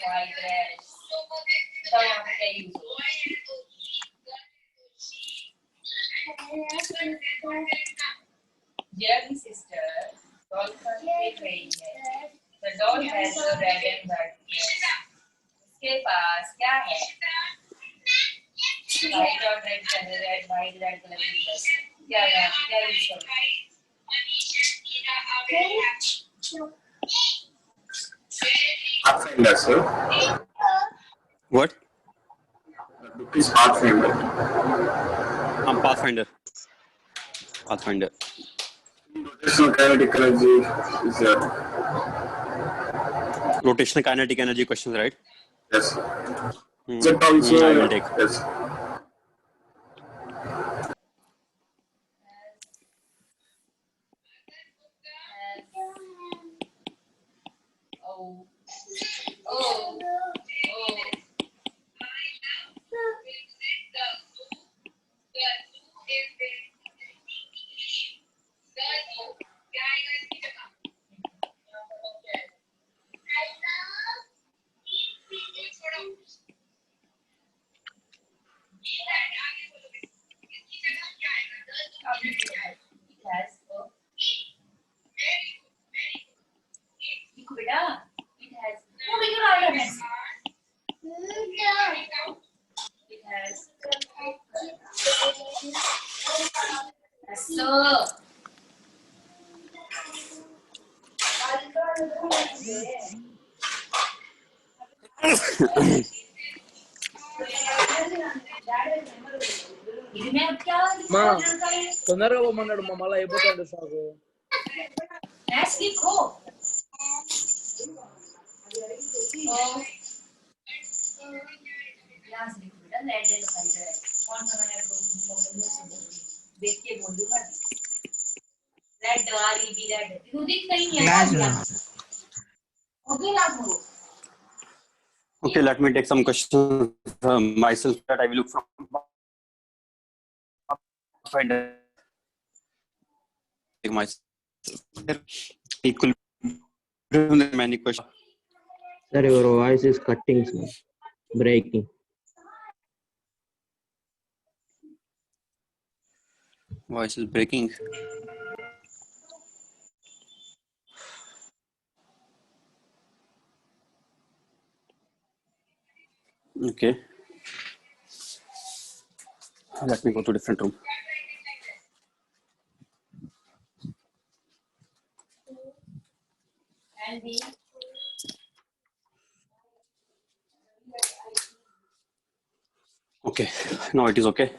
white, red. So यहाँ पे क्या use होगा? Dear sister, doll का खेल रही है. The doll has a red and white dress. उसके पास क्या है? White और red color, red, white, red color की dress. क्या यहाँ पे क्या use होगा? Pathfinder, sir. What? The book is Pathfinder. Pathfinder. Pathfinder. Rotational kinetic energy is Rotational kinetic energy questions, right? yes. That also I will take. yes. Oh. Oh. Oh. మా తొందరగా పోమన్నాడు మా మళ్ళీ అయిపోతాడు సాగు Okay, let me take some questions myself that I will look from Pathfinder. Take myself. Equal many questions. Sir, your voice is cutting, sir. Breaking. Voice is breaking. Okay. Let me go to different room. Okay, now it is okay.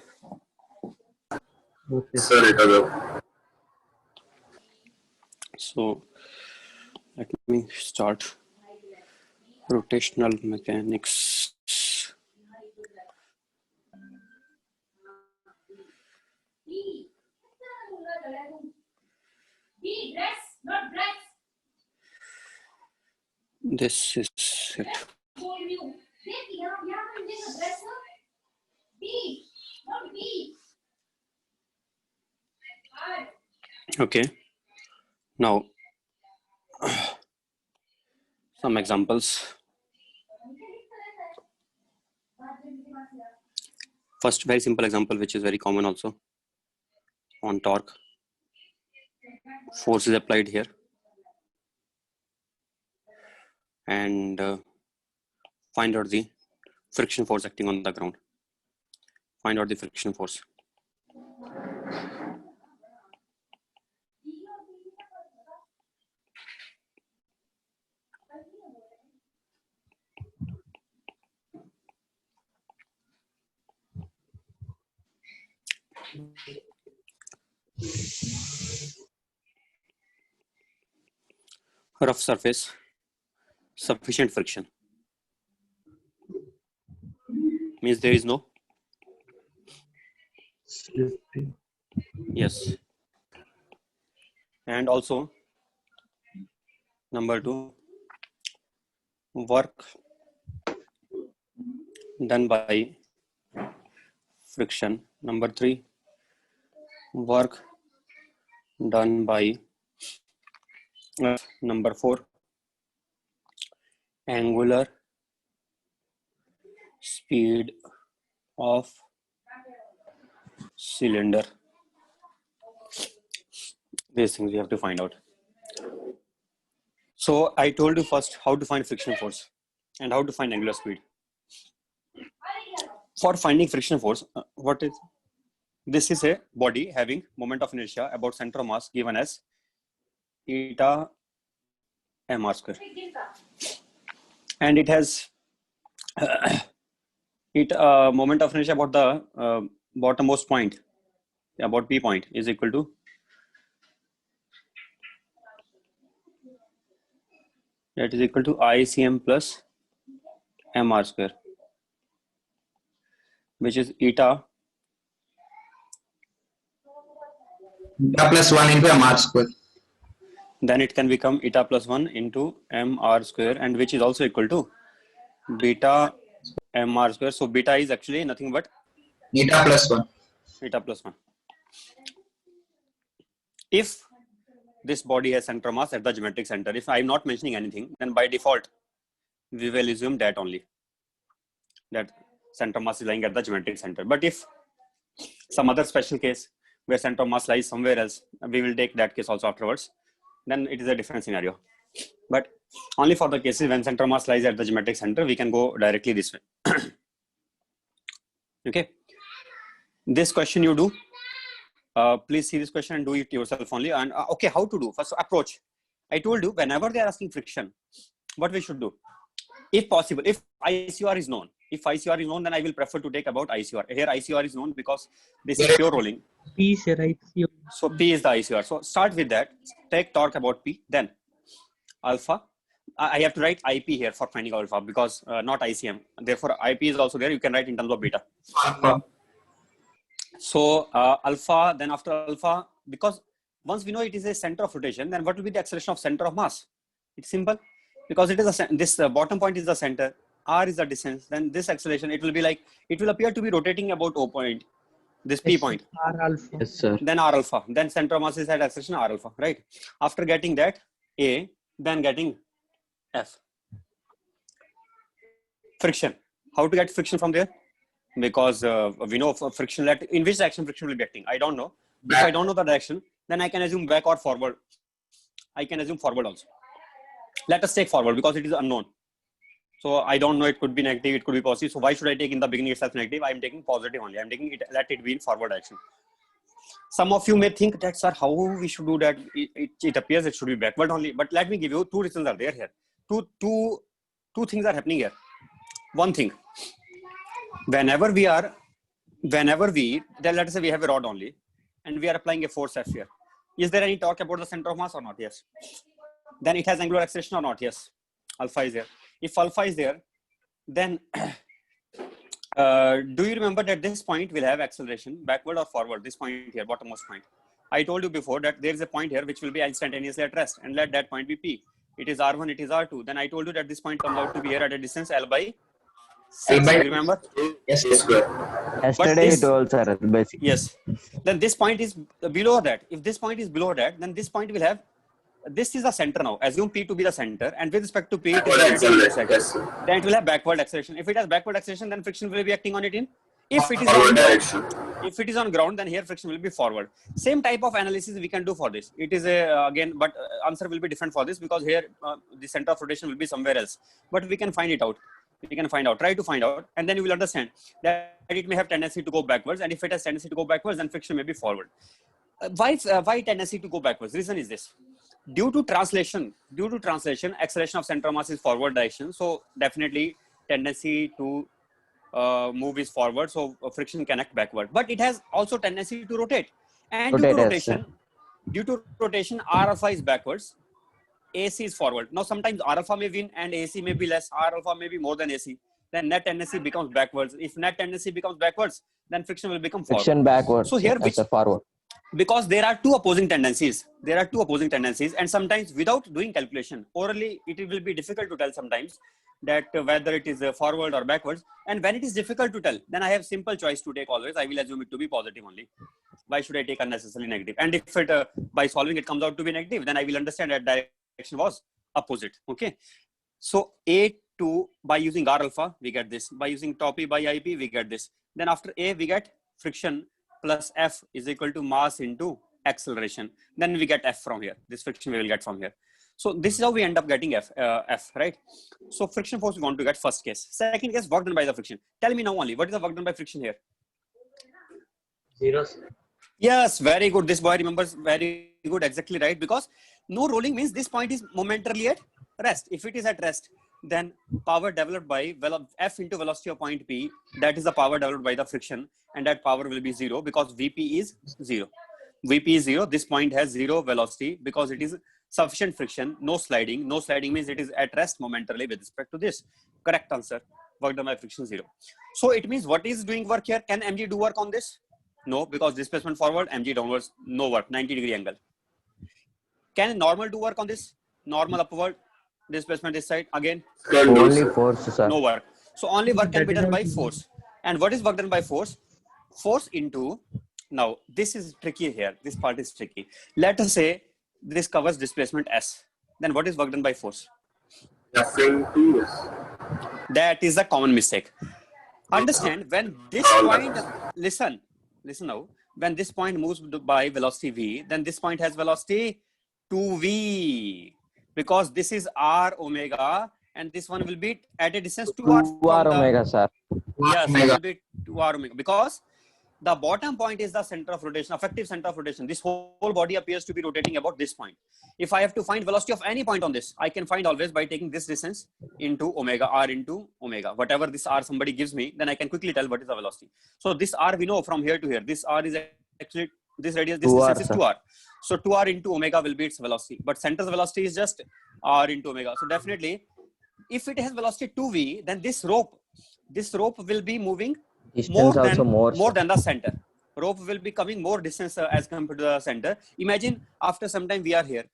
Okay. Sir, it is So let me start. Rotational mechanics. This is it. Okay. Now, some examples. First, very simple example, which is very common also. On torque, force is applied here, and find out the friction force acting on the ground. Find out the friction force. Rough surface, sufficient friction. Means there is no. Yes. And also, number 2, work done by friction. Number 3, work done by number 4, angular speed of cylinder. These things we have to find out. So I told you first how to find friction force and how to find angular speed. For finding friction force, what is this? Is a body having moment of inertia about center of mass given as eta mr square, and it has moment of inertia about the bottommost point, about P point, is equal to ICM plus mr square, which is eta plus 1 into mr square. Then it can become eta plus 1 into mr square, and which is also equal to beta mr square. So beta is actually nothing but Eta plus 1. Eta plus 1. If this body has center mass at the geometric center, if I'm not mentioning anything, then by default we will assume that only, that center mass is lying at the geometric center. But if some other special case where center mass lies somewhere else, we will take that case also afterwards, then it is a different scenario. But only for the cases when center mass lies at the geometric center, we can go directly this way. Okay, this question you do, please see this question and do it yourself only. And okay, how to do? First, approach. I told you, whenever they are asking friction, what we should do, if possible, if ICR is known, then I will prefer to take about ICR. Here ICR is known because this is pure rolling. P sir, ICR. So P is the ICR. So start with that. Take torque about P. Then alpha. I have to write IP here for finding alpha because not ICM. Therefore, IP is also there. You can write in terms of beta. So alpha. Then after alpha, because once we know it is a center of rotation, then what will be the acceleration of center of mass? It's simple, because it is this bottom point is the center. R is the distance. Then this acceleration, it will be like, it will appear to be rotating about O point. This P point. R alpha. Yes, sir. Then R alpha. Then center of mass is at acceleration R alpha, right? After getting that A, then getting F. Friction. How to get friction from there? Because we know friction, in which direction friction will be acting. I don't know. If I don't know the direction, then I can assume back or forward. I can assume forward also. Let us take forward because it is unknown. So I don't know, it could be negative, it could be positive. So why should I take in the beginning itself negative? I'm taking positive only. I'm taking it, let it be in forward direction. Some of you may think that, sir, how we should do that? It appears it should be backward only. But let me give you two reasons are there here. Two things are happening here. One thing, whenever we, then let us say we have a rod only and we are applying a force F here. Is there any talk about the center of mass or not? Yes. Then it has angular acceleration or not? Yes. Alpha is there. If alpha is there, then do you remember that this point will have acceleration backward or forward? This point here, bottommost point. I told you before that there is a point here which will be instantaneously at rest, and let that point be P. It is R1, it is R2. Then I told you that this point comes out to be here at a distance L by 6. Remember? Yes. Yesterday this- it told, sir, basic. Yes. Then this point is below that. If this point is below that, then this point will have, this is the center now. Assume P to be the center, and with respect to P, it Backward is acceleration, yes. then it will have backward acceleration. If it has backward acceleration, then friction will be acting on it in. If it is Forward on direction. ground, if it is on ground, then here friction will be forward. Same type of analysis we can do for this. It is a again, but answer will be different for this because here the center of rotation will be somewhere else. But we can find it out. We can find out. Try to find out, and then you will understand that it may have tendency to go backwards. And if it has tendency to go backwards, then friction may be forward. Why tendency to go backwards? Reason is this. Due to translation, acceleration of center of mass is forward direction. So definitely tendency to move is forward. So friction can act backward. But it has also tendency to rotate. And Rotate, due to yes, rotation, due to rotation, R alpha is backwards. AC is forward. Now sometimes R alpha may win and AC may be less. R alpha may be more than AC. Then net tendency becomes backwards. If net tendency becomes backwards, then friction will become forward. Friction backward. So here yes, sir, forward. Because there are two opposing tendencies. And sometimes without doing calculation, orally, it will be difficult to tell sometimes that whether it is forward or backwards. And when it is difficult to tell, then I have simple choice to take always. I will assume it to be positive only. Why should I take unnecessarily negative? And if it by solving it comes out to be negative, then I will understand that direction was opposite. Okay. So A 2 by using R alpha, we get this. By using tau p by IP, we get this. Then after A, we get friction plus F is equal to mass into acceleration. Then we get F from here. This friction we will get from here. So this is how we end up getting F, right? So friction force we want to get first case. Second case, work done by the friction. Tell me now only, what is the work done by friction here? 0. Yes, very good. This boy remembers very good, exactly right. Because no rolling means this point is momentarily at rest. If it is at rest, then power developed by F into velocity of point P, that is the power developed by the friction, and that power will be 0 because Vp is 0. Vp is 0. This point has 0 velocity because it is sufficient friction, no sliding. No sliding means it is at rest momentarily with respect to this. Correct answer. Work done by friction 0. So it means what is doing work here? Can mg do work on this? No, because displacement forward, mg downwards, no work, 90-degree angle. Can normal do work on this? Normal upward, displacement this side, again, Can do, Only sir. force, sir. no work. So only work can be done by force. And what is work done by force? Force into, now this is tricky here. This part is tricky. Let us say this covers displacement S. Then what is work done by force? F into S. That is a common mistake. Understand, when this point, listen now, when this point moves by velocity v, then this point has velocity 2v, because this is r omega and this one will be at a distance 2r 2r omega, sir. yes, it Omega. will be 2r omega, because the bottom point is the center of rotation, effective center of rotation. This whole body appears to be rotating about this point. If I have to find velocity of any point on this, I can find always by taking this distance into omega, r into omega. Whatever this r somebody gives me, then I can quickly tell what is the velocity. So this r we know from here to here. This r is actually, this radius, this 2r, distance is sir. 2r. So 2r into omega will be its velocity. But center's velocity is just r into omega. So definitely, if it has velocity 2v, then this rope will be moving Distance also more, more sir. than the center. Rope will be coming more distance as compared to the center. Imagine after some time we are here.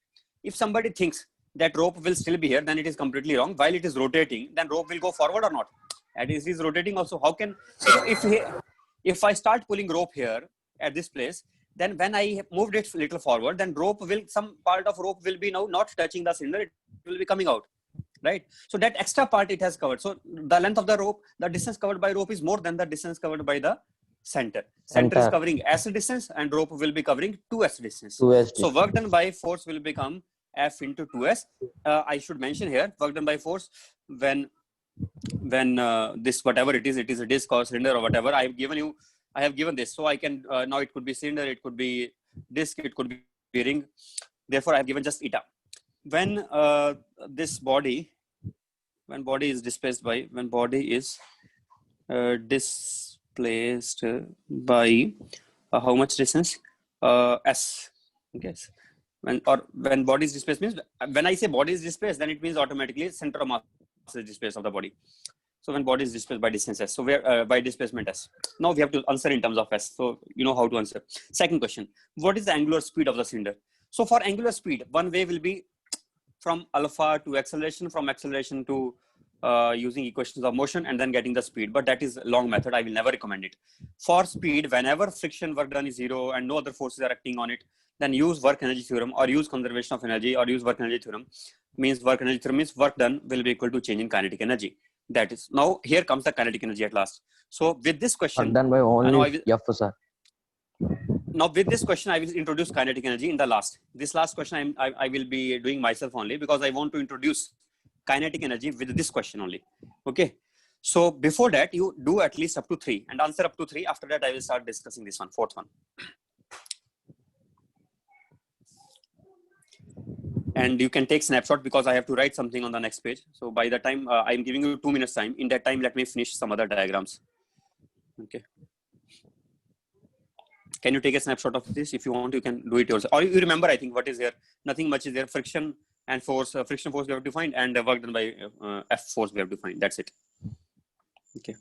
If somebody thinks that rope will still be here, then it is completely wrong. While it is rotating, then rope will go forward or not. And it is rotating also. How can, so if I start pulling rope here at this place, then when I moved it a little forward, then some part of rope will be now not touching the cylinder. It will be coming out. Right. So that extra part it has covered. So the length of the rope, the distance covered by rope is more than the distance covered by the center. Center is Center. covering S distance and rope will be covering 2S distance. 2s So work distance. done by force will become F into 2S. I should mention here, work done by force when this, whatever it is a disc or cylinder or whatever, I have given this. So I can, now it could be cylinder, it could be disc, it could be ring. Therefore I have given just eta. When this body, when body is displaced by how much distance? S. Okay. When body is displaced means, when I say body is displaced, then it means automatically center of mass is displaced of the body. So when body is displaced by distance S, so where by displacement S. Now we have to answer in terms of S. So you know how to answer. Second question: what is the angular speed of the cylinder? So for angular speed, one way will be from alpha to acceleration, from acceleration to using equations of motion and then getting the speed. But that is a long method. I will never recommend it. For speed, whenever friction work done is 0 and no other forces are acting on it, then use work energy theorem or use conservation of energy or use work energy theorem. Work energy theorem means work done will be equal to change in kinetic energy. That is, now here comes the kinetic energy at last. So with this question, Done by only F, sir. now with this question, I will introduce kinetic energy in the last. This last question I will be doing myself only because I want to introduce kinetic energy with this question only. Okay. So before that, you do at least up to 3 and answer up to 3. After that, I will start discussing this one, fourth one. And you can take snapshot because I have to write something on the next page. So by the time I'm giving you 2 minutes time, in that time, let me finish some other diagrams. Okay. Can you take a snapshot of this? If you want, you can do it yourself. Or you remember, I think, what is there? Nothing much is there. Friction and force, friction force we have to find, and work done by F force we have to find. That's it. Okay.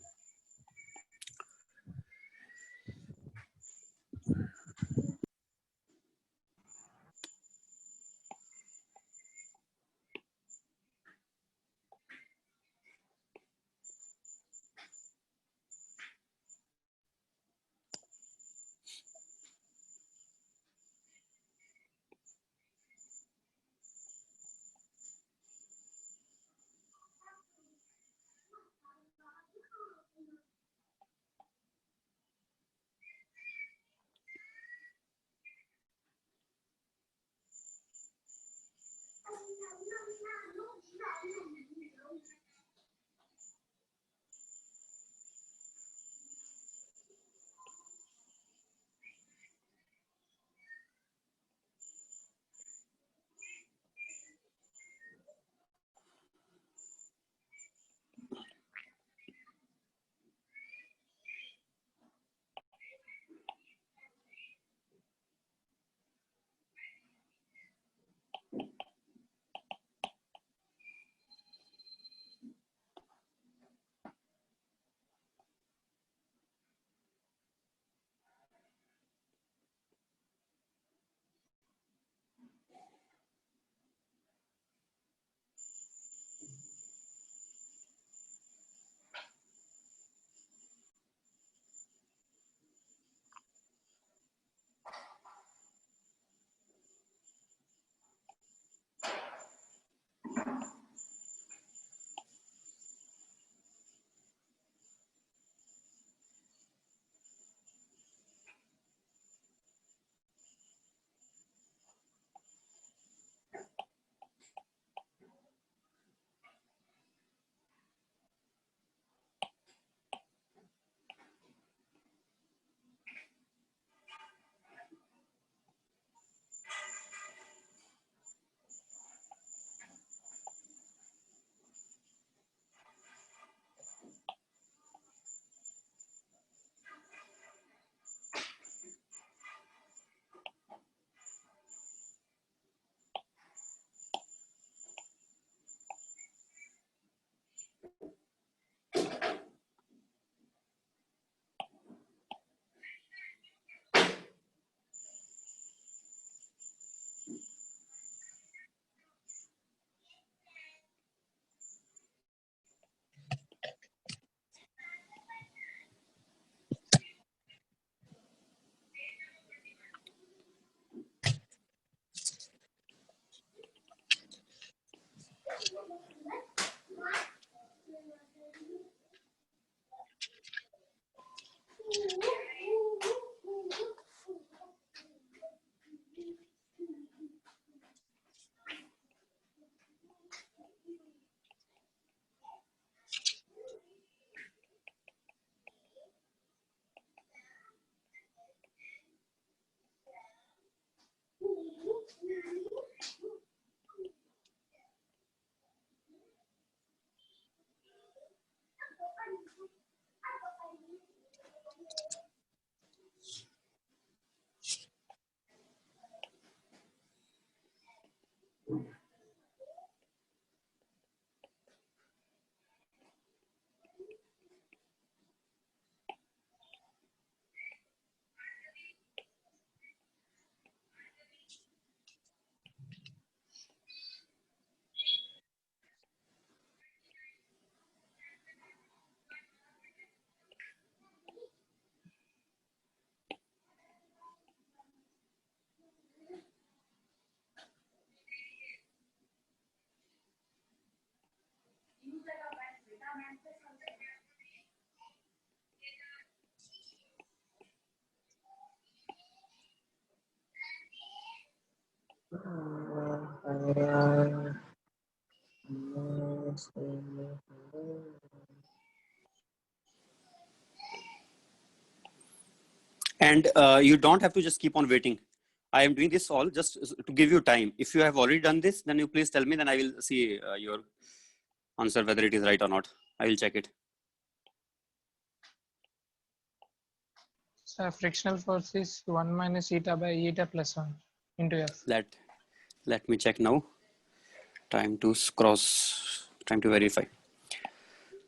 And you don't have to just keep on waiting. I am doing this all just to give you time. If you have already done this, then you please tell me, then I will see your answer, whether it is right or not. I will check it. So frictional force is 1 minus eta by eta plus 1 into F. Let me check now. Time to verify.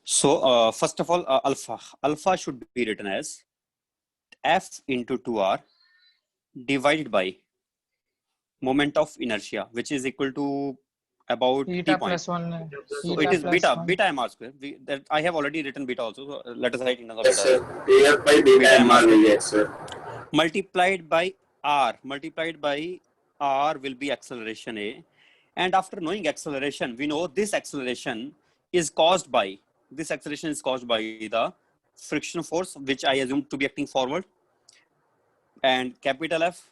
So first of all, alpha should be written as F into 2r divided by moment of inertia, which is equal to about Eta T point. plus 1. So eta it is plus beta, 1. beta mr square. That I have already written beta also. So let us write in another Yes, beta. sir. AF by beta MR will get, sir. Multiplied by r will be acceleration A. And after knowing acceleration, we know this acceleration is caused by the friction force, which I assume to be acting forward, and capital F,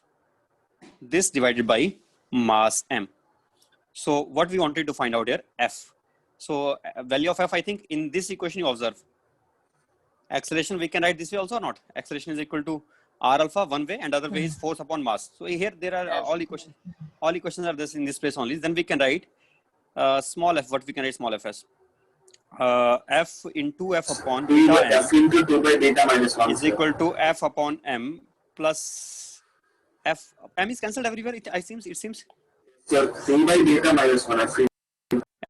this divided by mass m. So what we wanted to find out here, F. So value of F, I think in this equation you observe acceleration, we can write this way also or not? Acceleration is equal to r alpha one way, and other way is force upon mass. So here there are all equations are this in this place only. Then we can write small f. What we can write small f as f into f upon beta m F into 2 by beta minus 1. is equal to f upon m plus f. M is cancelled everywhere. It seems. Sir, 3 by beta minus 1. F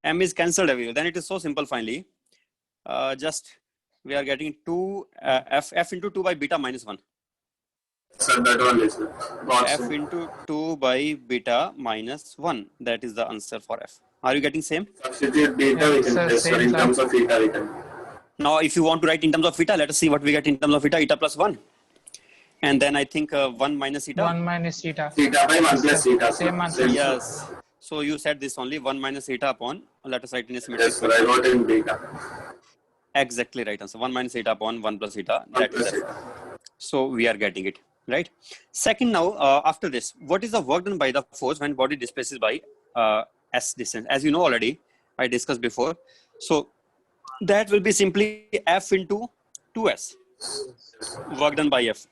M is cancelled everywhere. Then it is so simple. Finally, just we are getting 2 f into 2 by beta minus 1. Sir, that one is F into 2 by beta minus 1. That is the answer for F. Are you getting same? substitute beta, we can Sir, place, sir. same, In sir. terms of eta, we can. Now, if you want to write in terms of eta, let us see what we get in terms of eta plus 1. And then I think 1 minus eta. 1 minus eta. Theta by 1 plus theta. Same answer. Same, sir. Yes. So you said this only 1 minus eta upon, let us write in a symmetric Yes, sir. I wrote in beta. Exactly right answer. 1 minus eta upon 1 plus eta. 1 That is plus F. theta. So we are getting it, right? Second now, after this, what is the work done by the force when body displaces by s distance? As you know already, I discussed before. So that will be simply F into 2s, work done by F.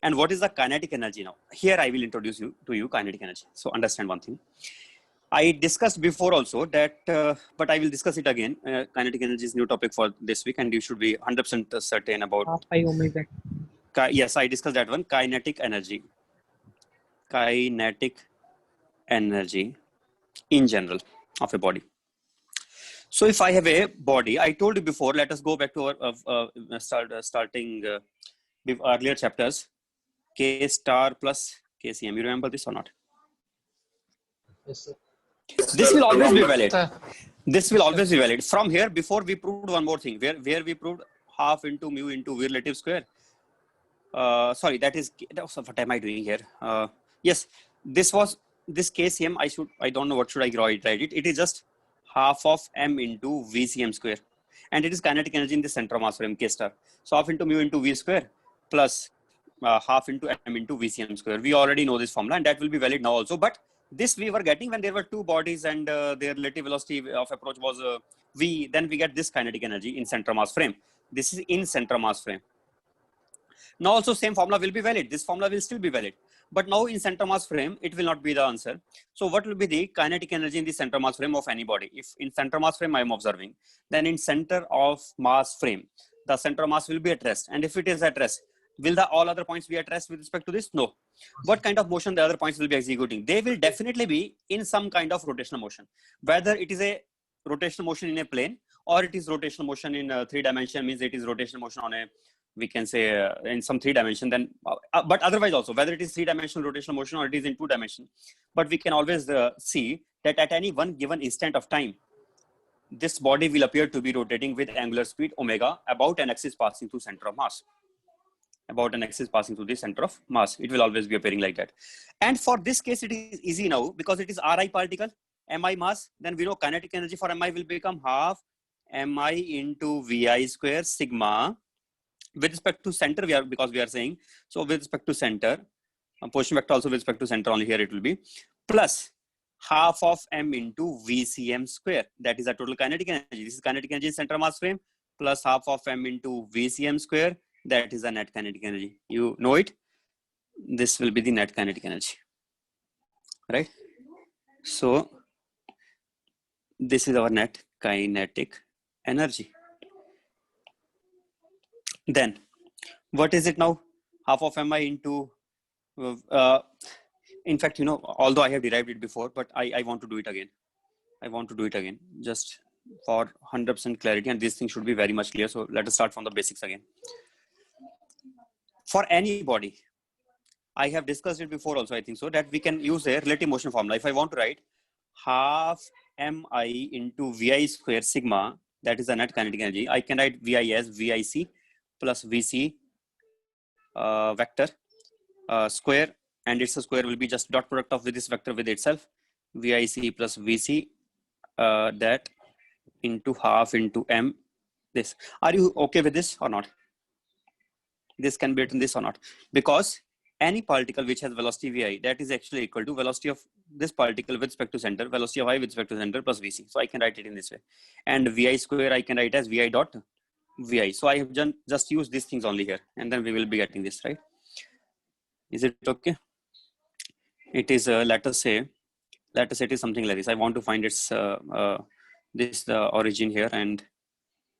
And what is the kinetic energy now? Here I will introduce you to kinetic energy. So understand one thing. I discussed before also that, but I will discuss it again. Kinetic energy is new topic for this week, and you should be 100% certain about. Half pi omega. Yes, I discussed that one. Kinetic energy in general of a body. So if I have a body, I told you before, let us go back to our starting with earlier chapters, K star plus KCM. You remember this or not? Yes, sir. This will always be valid. Sir, This will always be valid. From here, before we proved one more thing, where we proved half into mu into V relative square. Sorry, that is what am I doing here? Yes, this KCM. I don't know what should I write it. It is just half of m into VCM square, and it is kinetic energy in the center of mass frame K star. So half into mu into V square plus half into m into VCM square. We already know this formula, and that will be valid now also. But this we were getting when there were two bodies and their relative velocity of approach was v. Then we get this kinetic energy in center mass frame. This is in center mass frame. Now also same formula will be valid. This formula will still be valid. But now in center mass frame, it will not be the answer. So what will be the kinetic energy in the center mass frame of any body? If in center mass frame I am observing, then in center of mass frame, the center of mass will be at rest. And if it is at rest, will the all other points be at rest with respect to this? No. What kind of motion the other points will be executing? They will definitely be in some kind of rotational motion. Whether it is a rotational motion in a plane or it is rotational motion in 3 dimension, means it is rotational motion on a, we can say in some 3 dimension, then but otherwise also, whether it is 3-dimensional rotational motion or it is in 2 dimension, but we can always see that at any one given instant of time, this body will appear to be rotating with angular speed omega about an axis passing through center of mass. About an axis passing through the center of mass. It will always be appearing like that. And for this case, it is easy now because it is Ri particle, Mi mass. Then we know kinetic energy for Mi will become half Mi into Vi square sigma. With respect to center, because we are saying, so with respect to center, position vector also with respect to center only here it will be plus half of m into VCM square. That is a total kinetic energy. This is kinetic energy in center mass frame plus half of m into VCM square. That is a net kinetic energy. You know it. This will be the net kinetic energy, right? So this is our net kinetic energy. Then what is it now? Half of mi into in fact, you know, although I have derived it before, but I want to do it again. I want to do it again just for 100% clarity, and this thing should be very much clear. So let us start from the basics again. For any body, I have discussed it before also, I think so, that we can use a relative motion formula. If I want to write half mi into vi square sigma, that is the net kinetic energy, I can write vi as vic plus vc vector square, and its square will be just dot product of this vector with itself, vic plus vc that into half into m this. Are you okay with this or not? This can be written this or not, because any particle which has velocity vi, that is actually equal to velocity of this particle with respect to center, velocity of I with respect to center plus vc. So I can write it in this way, and vi square I can write as vi dot vi. So I have just used these things only here, and then we will be getting this, right? Is it okay? It is let us say it is something like this. I want to find its this the origin here, and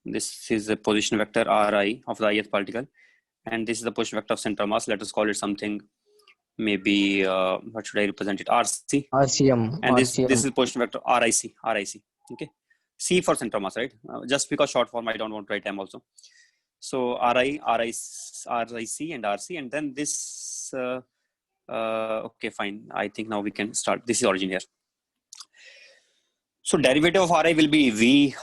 this is the position vector ri of the ith particle, and this is the position vector of center mass. Let us call it something, maybe what should I represent it? RC. RCM. And this RCM. is position vector RIC. Okay, C for center mass, right? Just because short form, I don't want to write M also. So RIC and RC, and then this. Okay, fine. I think now we can start. This is origin here. So derivative of Ri will be V.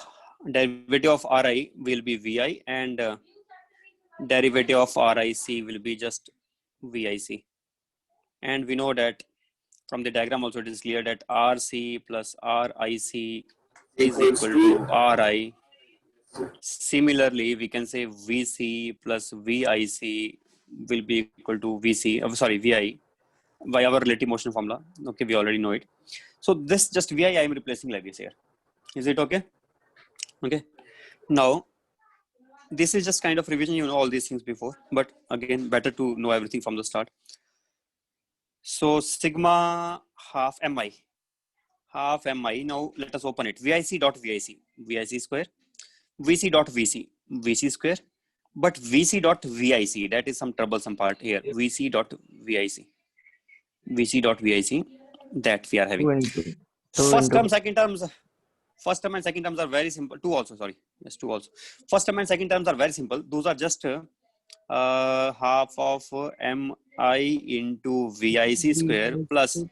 Derivative of Ri will be Vi, and derivative of RIC will be just VIC. And we know that from the diagram also it is clear that RC plus RIC is equal to Ri. Similarly, we can say VC plus VIC will be equal to VC, VI, by our relative motion formula. Okay, we already know it. So this just VI I am replacing like this here. Is it okay? Okay. Now, this is just kind of revision. You know all these things before, but again, better to know everything from the start. So sigma half mi. Now let us open it. VIC dot VIC, VIC square. VC dot VC, VC square. But VC dot VIC, that is some troublesome part here. VC dot VIC. VC dot VIC, that we are having. First term, second terms. First term and second terms are very simple. Two also, sorry. Yes, two also. First term and second terms are very simple. Those are just half of mi into VIC square plus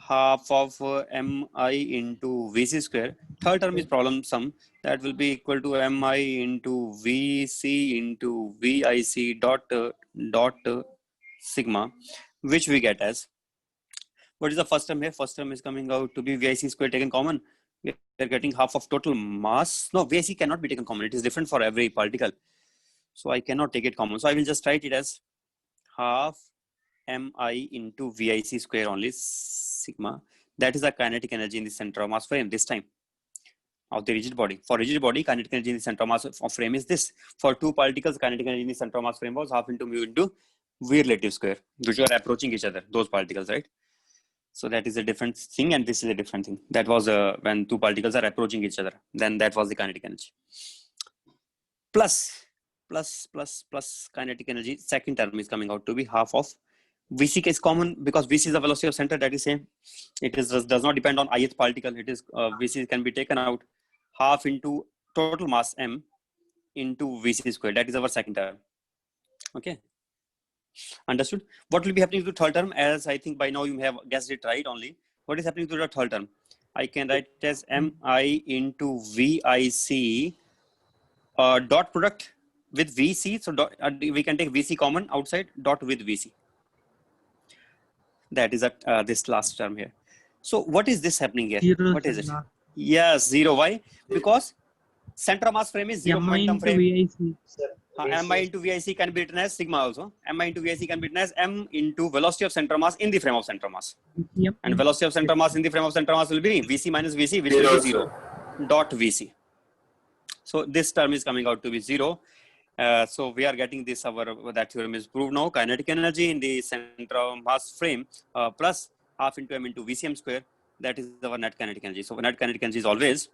half of mi into VC square. Third term is problem sum. That will be equal to mi into VC into VIC dot sigma, which we get as, what is the first term here? First term is coming out to be VIC square taken common. We are getting half of total mass. No, VIC cannot be taken common. It is different for every particle. So I cannot take it common. So I will just write it as half mi into VIC square only sigma. That is the kinetic energy in the center of mass frame this time of the rigid body. For rigid body, kinetic energy in the center of mass of frame is this. For two particles, kinetic energy in the center of mass frame was half into mu into V relative square, which are approaching each other, those particles, right? So that is a different thing, and this is a different thing. That was when two particles are approaching each other. Then that was the kinetic energy. Plus kinetic energy. Second term is coming out to be half of VC is common because VC is the velocity of center. That is same. It is does not depend on ith particle. It is VC can be taken out half into total mass m into VC square. That is our second term. Okay. Understood? What will be happening to the third term? As I think by now you have guessed it right only. What is happening to the third term? I can write it as mi into VIC dot product with VC. So we can take VC common outside dot with VC. That is this last term here. So what is this happening here? Zero, what is it? not. Yes, 0. Why? Because center mass frame is 0 momentum frame. VIC. mi into VIC can be written as sigma also. Mi into VIC can be written as m into velocity of center mass in the frame of center mass. And velocity of center mass in the frame of center mass will be VC minus VC, which will be 0 dot VC. So this term is coming out to be 0. So we are getting this, that theorem is proved now. Kinetic energy in the center of mass frame plus half into m into VCM square. That is our net kinetic energy. So net kinetic energy is always,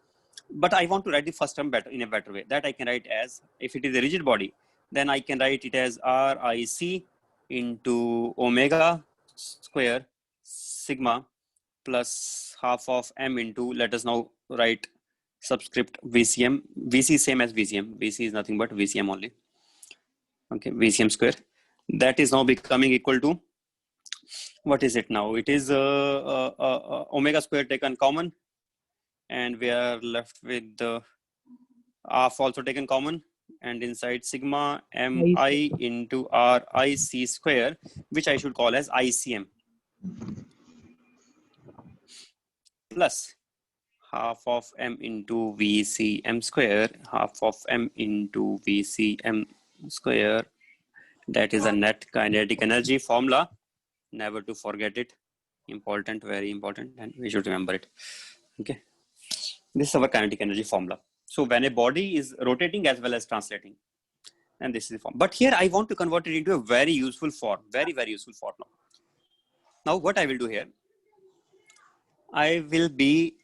but I want to write the first term better in a better way. That I can write as, if it is a rigid body, then I can write it as RIC into omega square sigma plus half of m into, let us now write subscript VCM. VC is same as VCM. VC is nothing but VCM only. Okay, VCM square. That is now becoming equal to, what is it now? It is omega square taken common, and we are left with the half also taken common, and inside sigma mi into RIC square, which I should call as ICM, plus half of m into VCM square, half of m into VCM square. That is a net kinetic energy formula. Never to forget it. Important, very important, and we should remember it. Okay. This is our kinetic energy formula. So when a body is rotating as well as translating, and this is the form. But here I want to convert it into a very useful form, very, very useful form now. Now what I will do here, I will be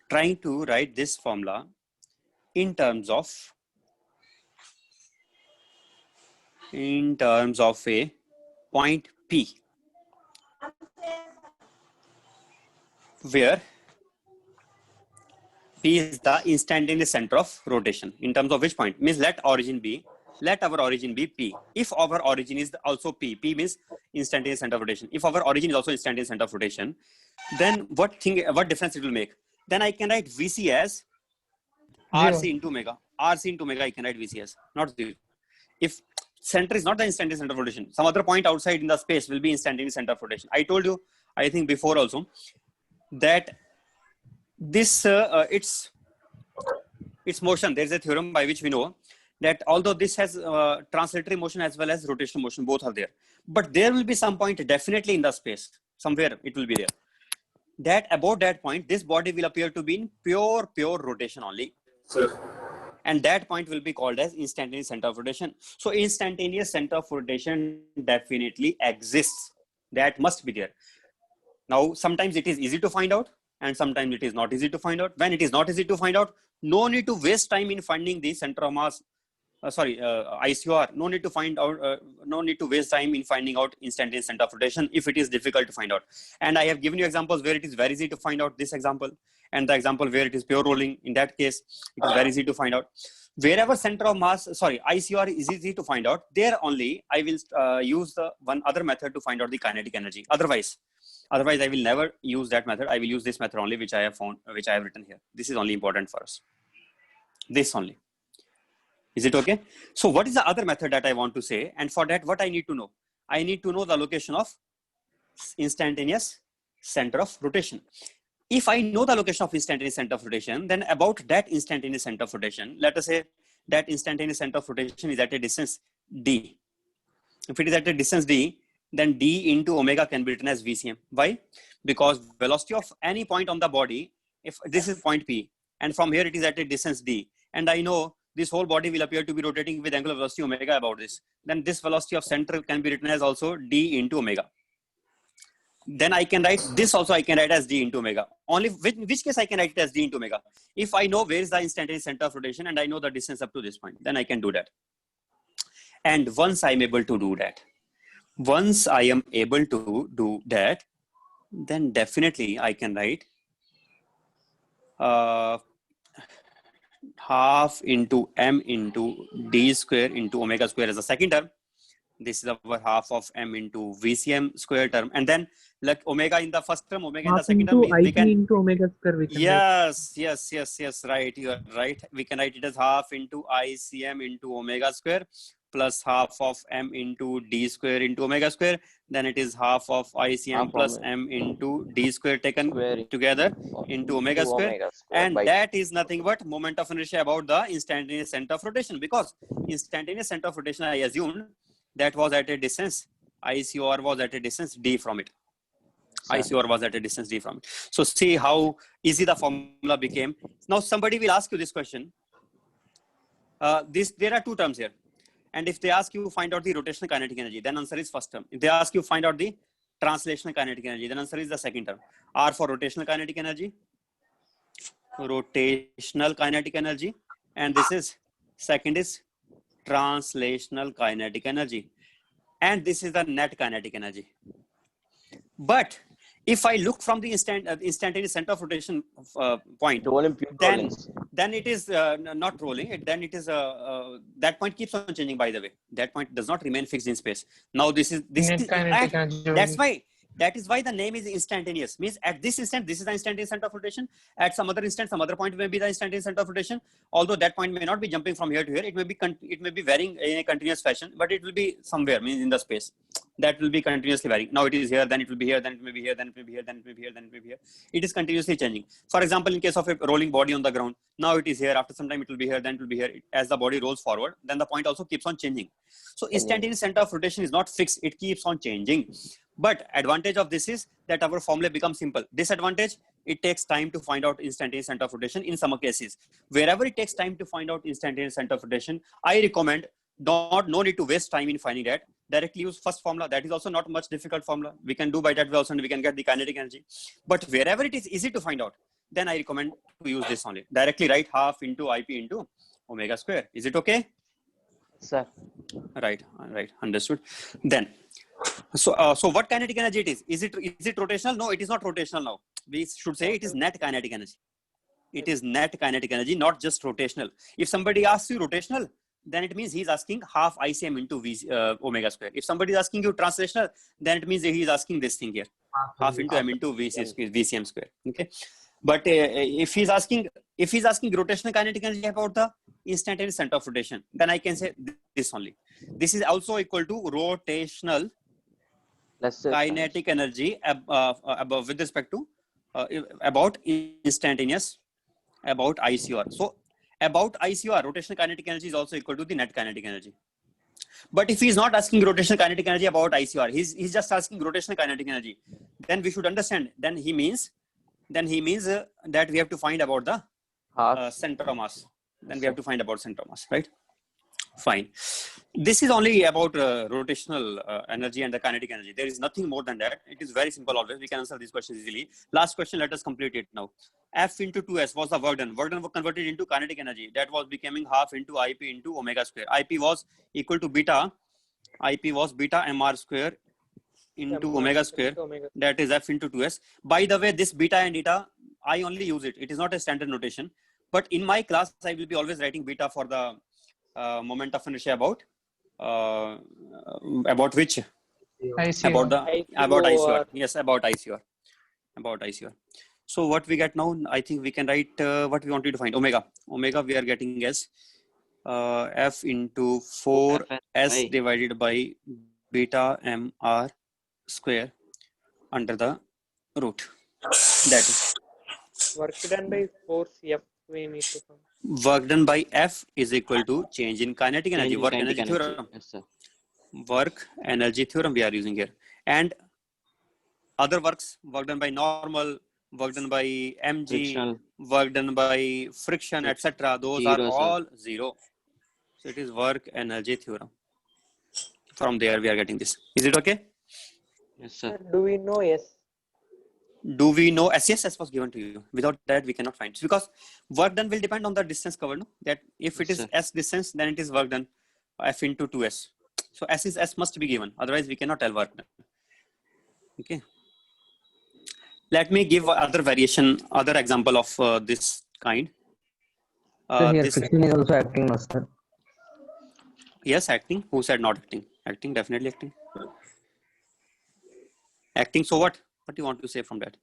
trying to write this formula in terms of a point P, where P is the instantaneous center of rotation. In terms of which point? Means let our origin be P. If our origin is also P means instantaneous center of rotation. If our origin is also instantaneous center of rotation, then what difference it will make? Then I can write VC as RC into omega. RC into omega I can write VC as, not 0. If center is not the instantaneous center of rotation, some other point outside in the space will be instantaneous center of rotation. I told you, I think before also, that this its motion, there is a theorem by which we know that although this has translatory motion as well as rotational motion, both are there, but there will be some point definitely in the space, somewhere it will be there, that about that point this body will appear to be in pure rotation only. Sir. And that point will be called as instantaneous center of rotation. So instantaneous center of rotation definitely exists. That must be there. Now, sometimes it is easy to find out, and sometimes it is not easy to find out. When it is not easy to find out, no need to waste time in finding the center of mass. ICOR. No need to find out. No need to waste time in finding out instantaneous center of rotation if it is difficult to find out. And I have given you examples where it is very easy to find out. This example, and the example where it is pure rolling. In that case, it is very easy to find out. Wherever center of mass, ICOR is easy to find out, there only I will use the one other method to find out the kinetic energy. Otherwise, I will never use that method. I will use this method only, which I have found, which I have written here. This is only important for us. This only. Is it okay? So what is the other method that I want to say? And for that, what I need to know? I need to know the location of instantaneous center of rotation. If I know the location of instantaneous center of rotation, then about that instantaneous center of rotation, let us say that instantaneous center of rotation is at a distance d. If it is at a distance d, then d into omega can be written as VCM. Why? Because velocity of any point on the body, if this is point P, and from here it is at a distance d, and I know this whole body will appear to be rotating with angular velocity omega about this, then this velocity of center can be written as also d into omega. Then I can write this also, I can write as d into omega. Only in which case I can write it as d into omega. If I know where is the instantaneous center of rotation and I know the distance up to this point, then I can do that. And once I am able to do that, then definitely I can write half into m into d square into omega square as a second term. This is our half of m into VCM square term, and then like omega in the first term, omega in the second term. We can into omega square. We can yes, right. You are right. We can write it as half into ICM into omega square plus half of m into d square into omega square. Then it is half of ICM Half plus of m into d square taken square together of into omega square. omega square And by that is nothing but moment of inertia about the instantaneous center of rotation, because instantaneous center of rotation, I assumed that was at a distance, ICOR was at a distance d from it. ICOR was at a distance d from it. So see how easy the formula became. Now somebody will ask you this question. There are two terms here. And if they ask you find out the rotational kinetic energy, then answer is first term. If they ask you find out the translational kinetic energy, then answer is the second term. R for rotational kinetic energy. Rotational kinetic energy. And this is second is translational kinetic energy. And this is the net kinetic energy. But if I look from the instantaneous center of rotation point, rolling pure rollings. then it is not rolling. Then it is that point keeps on changing. By the way, that point does not remain fixed in space. Now this is Net kinetic energy. that is why the name is instantaneous. Means at this instant, this is the instantaneous center of rotation. At some other instant, some other point may be the instantaneous center of rotation. Although that point may not be jumping from here to here, it may be varying in a continuous fashion, but it will be somewhere, means in the space. That will be continuously varying. Now it is here, then it will be here, then it may be here, then it may be here, then it may be here, then it may be here. It is continuously changing. For example, in case of a rolling body on the ground, now it is here. After some time, it will be here, then it will be here. As the body rolls forward, then the point also keeps on changing. So instantaneous center of rotation is not fixed; it keeps on changing. But advantage of this is that our formula becomes simple. Disadvantage, it takes time to find out instantaneous center of rotation in some cases. Wherever it takes time to find out instantaneous center of rotation, I recommend no need to waste time in finding that. Directly use first formula. That is also not much difficult formula. We can do by that way also, and we can get the kinetic energy. But wherever it is easy to find out, then I recommend to use this only. Directly write half into IP into omega square. Is it okay? Sir. Right. Understood. Then, so what kinetic energy it is? Is it rotational? No, it is not rotational now. We should say it is net kinetic energy. It is net kinetic energy, not just rotational. If somebody asks you rotational, then it means he's asking half ICM into omega square. If somebody is asking you translational, then it means he is asking this thing here, half into m into VCM square. Okay. But if he's asking rotational kinetic energy about the instantaneous center of rotation, then I can say this only. This is also equal to rotational kinetic energy above with respect to about instantaneous about ICOR. So about ICOR, rotational kinetic energy is also equal to the net kinetic energy. But if he is not asking rotational kinetic energy about ICOR, he's just asking rotational kinetic energy, then we should understand. Then he means that we have to find about the center of mass. Then we have to find about center of mass, right? Fine. This is only about rotational energy and the kinetic energy. There is nothing more than that. It is very simple always. We can answer these questions easily. Last question, let us complete it now. F into 2S was the work done. Work done was converted into kinetic energy. That was becoming half into IP into omega square. IP was equal to beta. IP was beta mr square into omega square. That is F into 2S. By the way, this beta and eta, I only use it. It is not a standard notation. But in my class, I will be always writing beta for the moment of inertia about which? ICOR. About ICOR. Yes, about ICOR. So what we get now, I think we can write what we wanted to find. Omega we are getting as F into 4S divided by beta mr square under the root. That is Work done by force F. We need to find. Work done by F is equal to change in kinetic energy. Work energy theorem. Yes, sir. Work energy theorem we are using here. And other works, work done by normal, work done by mg, Frictional. work done by friction, etc. Those Zero, are sir. all zero. So it is work energy theorem. From there we are getting this. Is it okay? Yes, sir. Do we know yes? Do we know SCSS was given to you? Without that, we cannot find. Because work done will depend on the distance covered. No? That if it Yes, is sir. S distance, then it is work done F into 2S. So S must be given. Otherwise, we cannot tell work done. Okay. Let me give other example of this kind. So here This, friction is also acting, master. yes, acting. Who said not acting? Acting, definitely acting. Acting, so what? What do you want to say from that?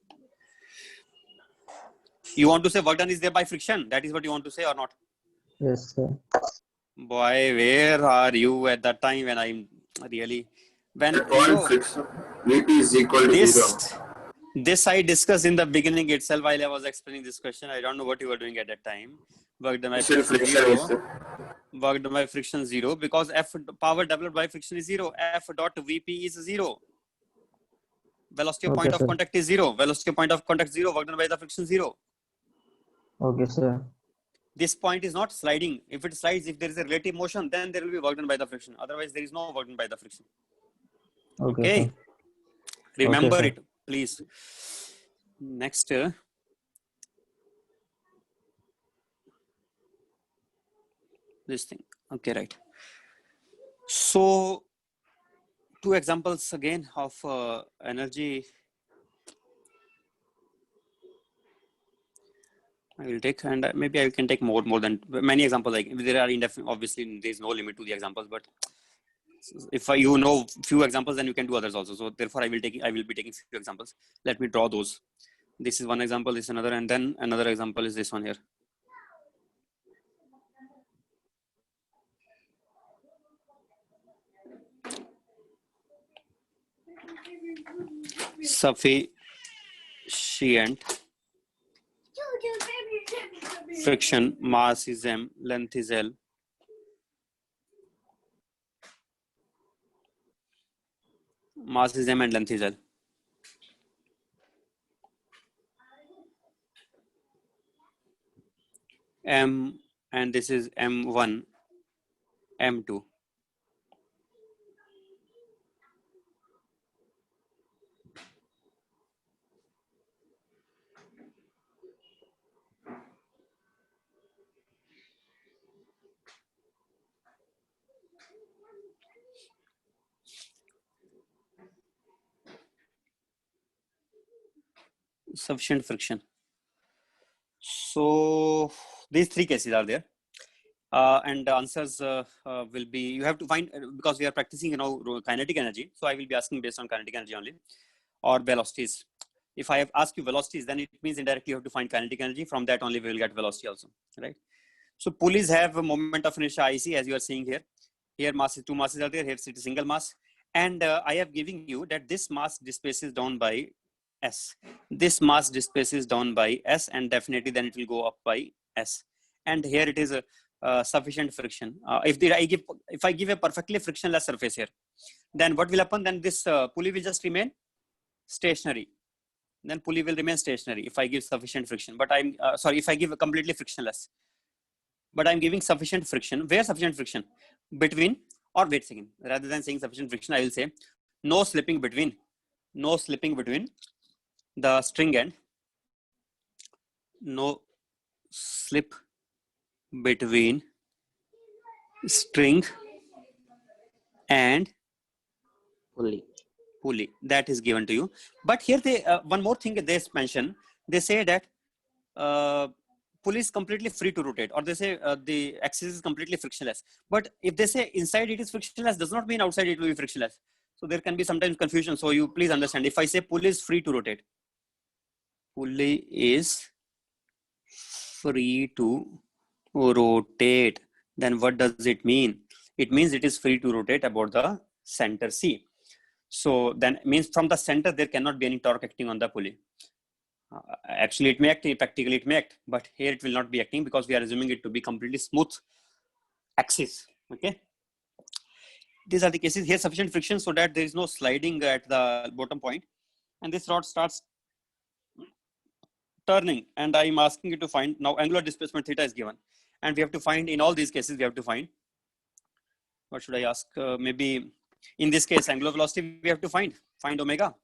You want to say work done is there by friction? That is what you want to say or not? Yes, sir. Boy, where are you at that time when I'm really when The point friction Vp is equal to this 0. this I discussed in the beginning itself while I was explaining this question. I don't know what you were doing at that time. Worked my Initial friction friction zero. is Worked my friction 0 because F power developed by friction is 0. F dot Vp is 0. Velocity of Okay, point of sir. contact is 0. Velocity of point of contact 0. Work done by the friction 0. Okay, sir. This point is not sliding. If it slides, if there is a relative motion, then there will be work done by the friction. Otherwise, there is no work done by the friction. Okay, Okay. sir. Remember Okay, sir. it, please. Next. This thing. Okay, right. So, two examples again of energy. I will take, and maybe I can take more than many examples. Like there are indefinite, obviously there is no limit to the examples, but if you know few examples, then you can do others also. So therefore, I will be taking few examples. Let me draw those. This is one example, this is another, and then another example is this one here. Sufficient friction, mass is m, length is l. Mass is m and length is l. M, and this is m1, m2. Sufficient friction. So these three cases are there, and the answers will be, you have to find, because we are practicing, kinetic energy. So I will be asking based on kinetic energy only, or velocities. If I have asked you velocities, then it means indirectly you have to find kinetic energy. From that only we will get velocity also, right? So pulleys have a moment of inertia IC, as you are seeing here. Here two masses are there. Here it is single mass, and I have given you that this mass displaces down by S. This mass displaces down by S, and definitely then it will go up by S. And here it is a sufficient friction. If I give a perfectly frictionless surface here, then what will happen? Then this pulley will just remain stationary. Then pulley will remain stationary if I give sufficient friction. But I'm sorry, if I give a completely frictionless. But I'm giving sufficient friction. Where sufficient friction? Between, or wait a second, rather than saying sufficient friction, I will say no slipping between the string end, no slip between string and pulley. That is given to you. But here they one more thing they mention. They say that pulley is completely free to rotate, or they say the axis is completely frictionless. But if they say inside it is frictionless, does not mean outside it will be frictionless. So there can be sometimes confusion. So you please understand, if I say pulley is free to rotate, pulley is free to rotate, then what does it mean? It means it is free to rotate about the center C. So then it means from the center there cannot be any torque acting on the pulley. Actually it may act, practically it may act, but here it will not be acting because we are assuming it to be completely smooth axis. Okay, these are the cases. Here sufficient friction so that there is no sliding at the bottom point, and this rod starts turning, and I'm asking you to find, now angular displacement theta is given, and we have to find, in all these cases we have to find, what should I ask, maybe in this case angular velocity we have to find omega.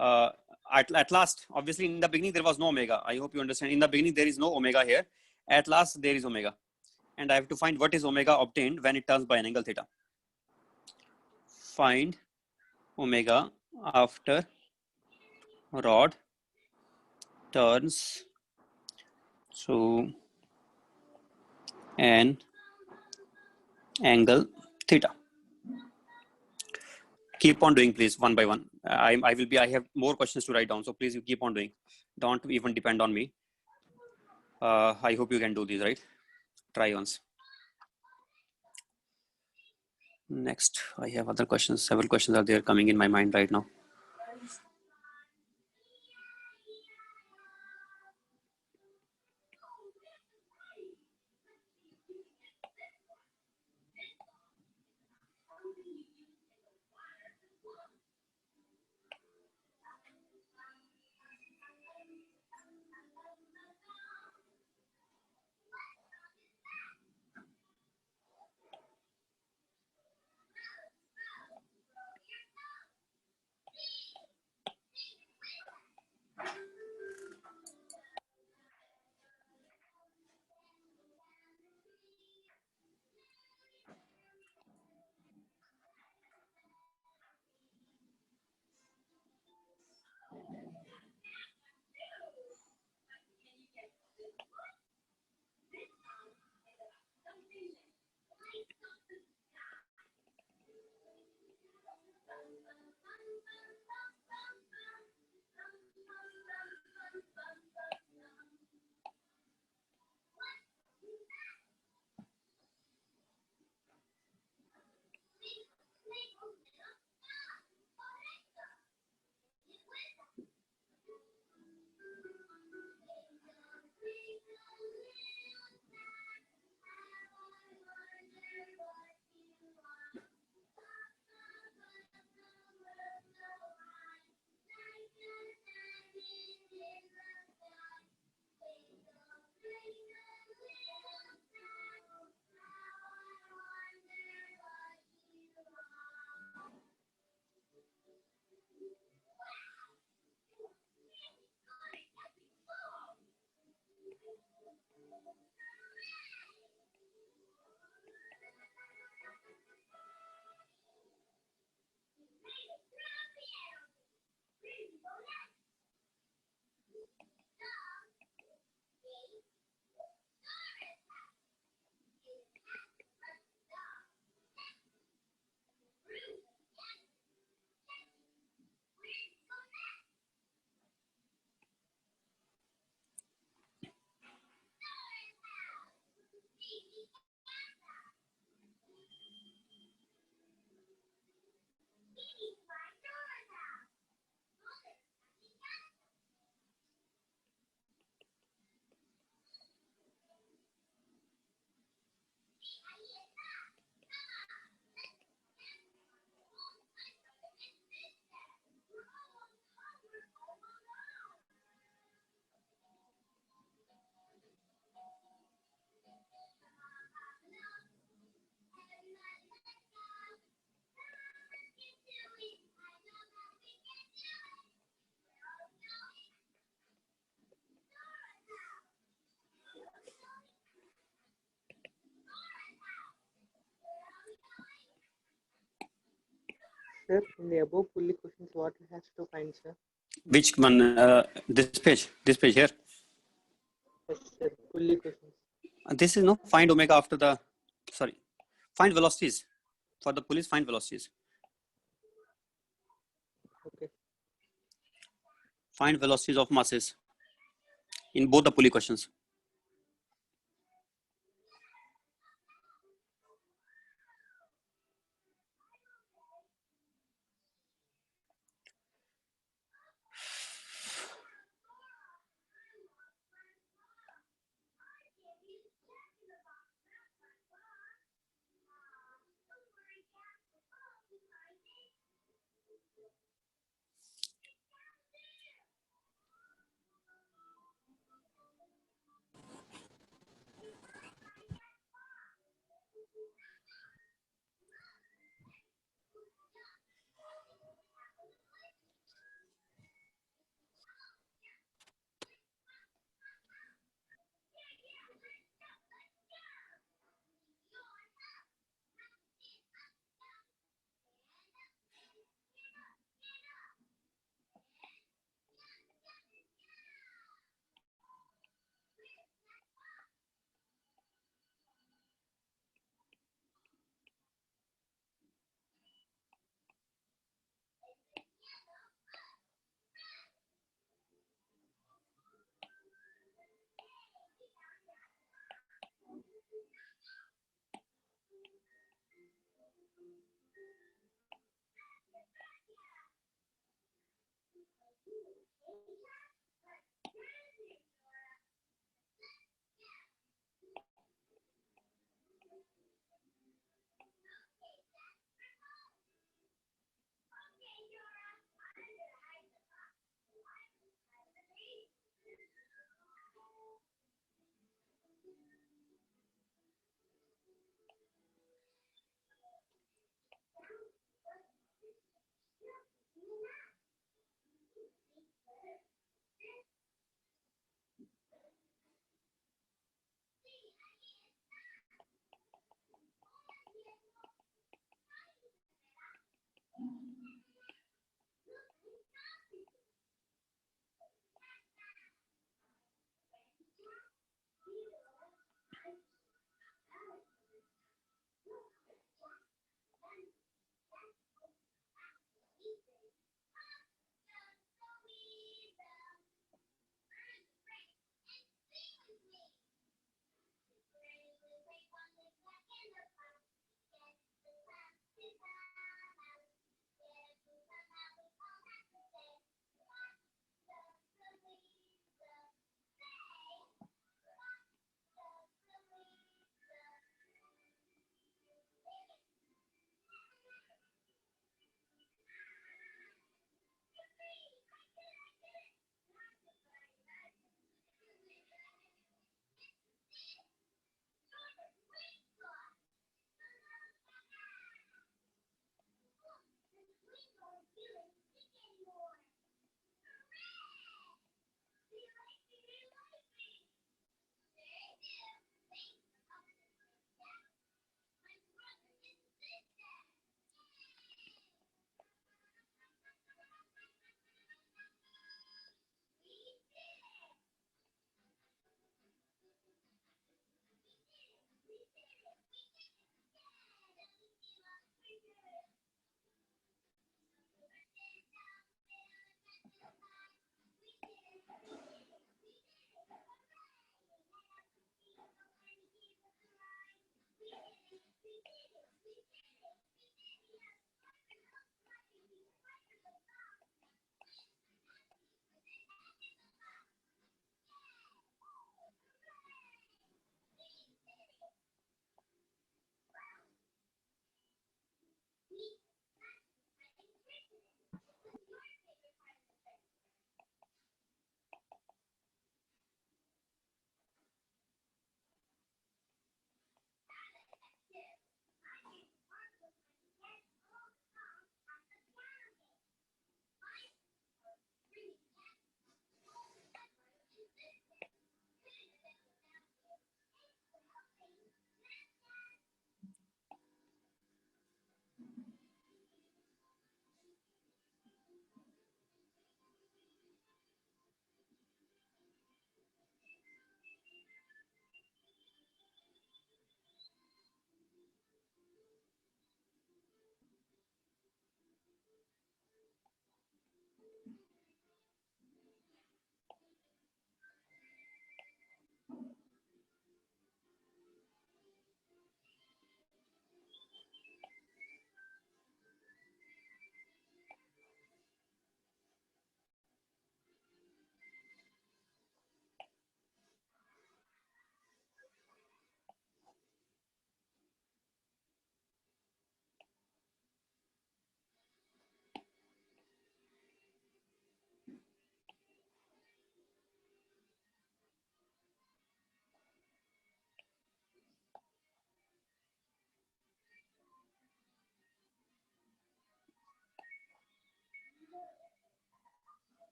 At last, obviously in the beginning there was no omega. I hope you understand. In the beginning there is no omega here. At last there is omega, and I have to find what is omega obtained when it turns by an angle theta. Find omega after rod turns through an angle theta. Keep on doing, please, one by one. I have more questions to write down, so please you keep on doing. Don't even depend on me. I hope you can do these, right? Try once. Next, I have other questions. Several questions are there coming in my mind right now. Sir, in the above pulley questions, what he has to find, sir? Which one? This page here. Yes, sir. Pulley questions. This is no find omega after the, sorry, find velocities. For the pulleys, find velocities. Okay. Find velocities of masses in both the pulley questions.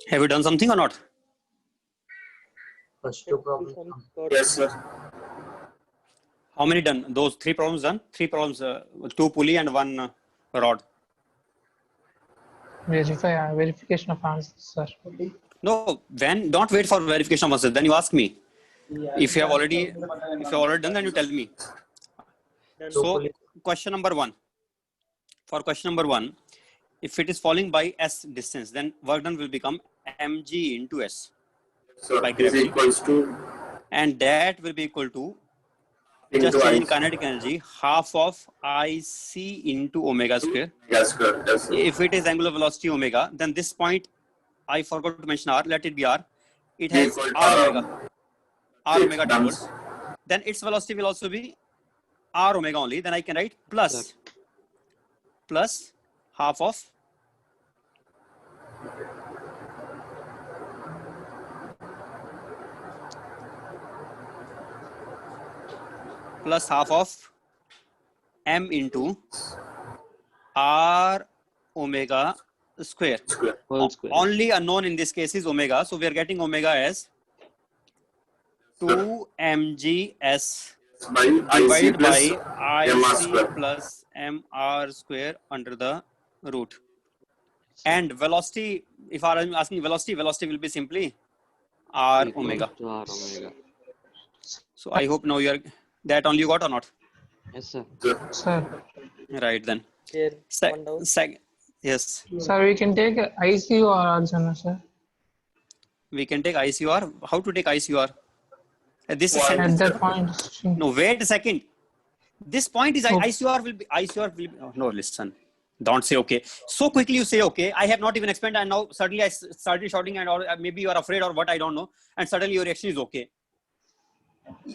Have you done something or not? First Two problems. Yes, sir. How many done? Those 3 problems done? 3 problems, 2 pulley and 1 rod. Verification of answers, sir. No, when don't wait for verification of answers. Then you ask me. If you have already done, then you tell me. So question number 1. For question number 1, if it is falling by s distance, then work done will become mg into s, So by is gravity. equals to And that will be equal to, just into change in I kinetic energy, half of IC into omega square. yes, sir. Yes, sir. If it is angular velocity omega, then this point, I forgot to mention r, let it be r. It has Equal to r omega Done. downwards. Then its velocity will also be r omega only. Then I can write plus half of m into r omega square. Whole square. Only unknown in this case is omega. So we are getting omega as 2 mgs By IC divided by plus MR IC square. plus mr square under the root. And velocity, if I am asking velocity will be simply r Equal omega. to R omega. So I hope now you are, that only you got or not? Yes, sir. Sir, Right then. Here, Sec, one down. yes, sir, we can take ICU or Arjuna, sir. we can take ICUR. How to take ICUR? This is At that point. no, wait a second. This point is Okay. ICUR will be oh, no, listen. Don't say okay. So quickly you say okay. I have not even explained, and now suddenly I started shouting, and or maybe you are afraid or what, I don't know. And suddenly your reaction is okay.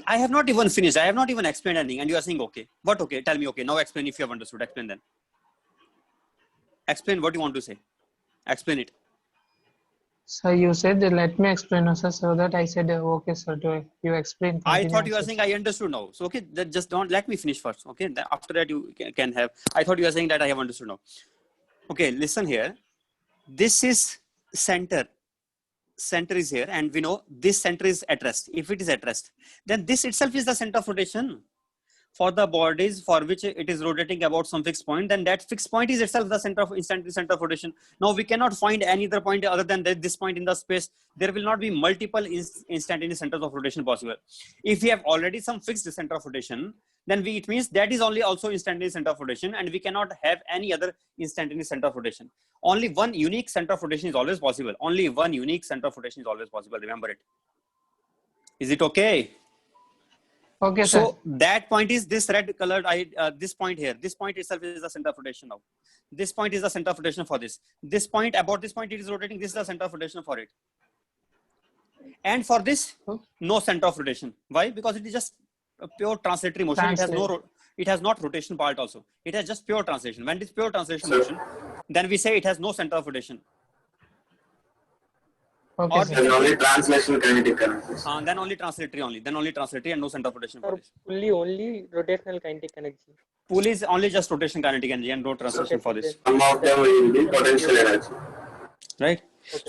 I have not even finished. I have not even explained anything, and you are saying okay. What okay? Tell me okay. Now explain if you have understood. Explain then. Explain what you want to say. Explain it. So you said let me explain, sir. So that I said okay, sir. Do you explain? I thought you were saying I understood now. So okay, that just don't let me finish first. Okay, then after that you can have. I thought you were saying that I have understood now. Okay, listen here. This is center. Center is here, and we know this center is at rest. If it is at rest, then this itself is the center of rotation. For the bodies for which it is rotating about some fixed point, then that fixed point is itself the center of instantaneous center of rotation. Now we cannot find any other point other than this point in the space. There will not be multiple instantaneous centers of rotation possible. If we have already some fixed center of rotation, then it means that is only also instantaneous center of rotation, and we cannot have any other instantaneous center of rotation. Only one unique center of rotation is always possible. Only one unique center of rotation is always possible. Remember it. Is it okay? Okay, sir. So that point is this red colored, this point here. This point itself is the center of rotation now. This point is the center of rotation for this. This point, about this point it is rotating. This is the center of rotation for it. And for this, no center of rotation. Why? Because it is just a pure translatory motion. It has not rotation part also. It has just pure translation. When it is pure translation motion, then we say it has no center of rotation. Okay, Or sir. Then only translation kinetic energy. Then only translatory only. Then only translatory and no center of rotation for Or this. only rotational kinetic energy. Pool is only just rotation kinetic energy and no translation for this. Some of them will be potential energy. Right?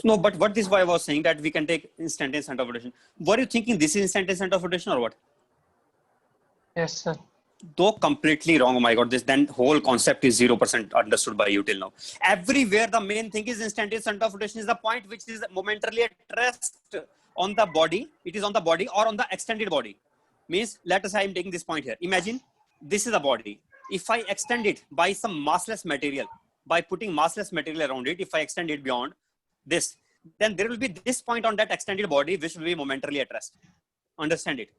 No, but what this boy was saying that we can take instantaneous center of rotation. Were you thinking this is instantaneous center of rotation or what? Yes, sir. Though completely wrong. Oh my God, this then whole concept is 0% understood by you till now. Everywhere the main thing is instantaneous center of rotation is the point which is momentarily at rest on the body. It is on the body or on the extended body. Means, let us say I am taking this point here. Imagine this is a body. If I extend it by some massless material, by putting massless material around it, if I extend it beyond this, then there will be this point on that extended body which will be momentarily at rest. Understand it?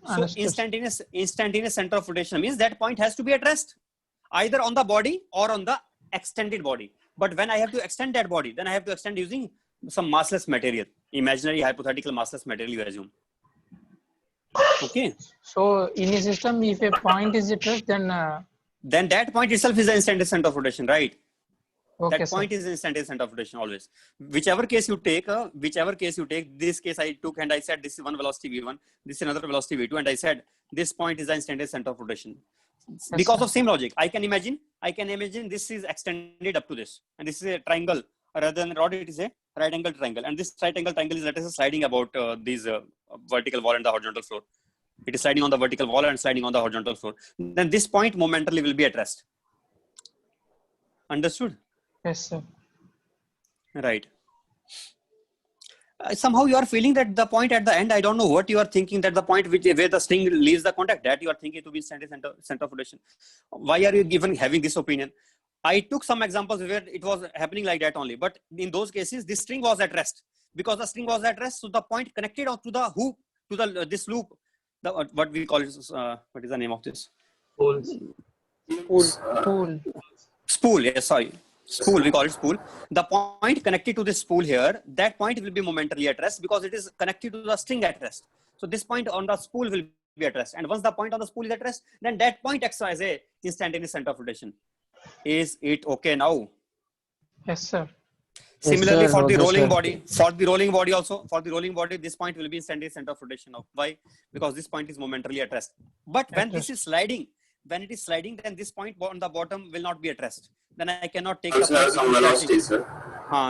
So instantaneous center of rotation means that point has to be at rest, either on the body or on the extended body. But when I have to extend that body, then I have to extend using some massless material, imaginary hypothetical massless material you assume. Okay. So in a system, if a point is at rest, then that point itself is the instantaneous center of rotation, right? okay, That point is instantaneous center of rotation always. Whichever case you take, this case I took and I said this is one velocity v1, this is another velocity v2, and I said this point is the instantaneous center of rotation. Because of same logic, I can imagine this is extended up to this, and this is a triangle rather than a rod, it is a right angle triangle. And this right angle triangle is, let us say, sliding about these vertical wall and the horizontal floor. It is sliding on the vertical wall and sliding on the horizontal floor. Then this point momentarily will be at rest. Understood? Yes, sir. Right. Somehow you are feeling that the point at the end, I don't know what you are thinking, that the point where the string leaves the contact, that you are thinking to be center of rotation. Why are you even having this opinion? I took some examples where it was happening like that only, but in those cases, this string was at rest. Because the string was at rest, so the point connected to the hoop, to the this loop, the what we call it, what is the name of this? Cool. Spool, yes, sorry. Spool, we call it spool. The point connected to this spool here, that point will be momentarily at rest because it is connected to the string at rest. So this point on the spool will be at rest. And once the point on the spool is at rest, then that point acts as a instantaneous center of rotation. Is it okay now? Yes, sir. Similarly, sir. for the Okay, rolling sir. body, for the rolling body also, for the rolling body, this point will be instantaneous center of rotation now. Why? Because this point is momentarily at rest. But when this is sliding, when it is sliding, then this point on the bottom will not be at rest. Then I cannot take Also the has some velocity, sir.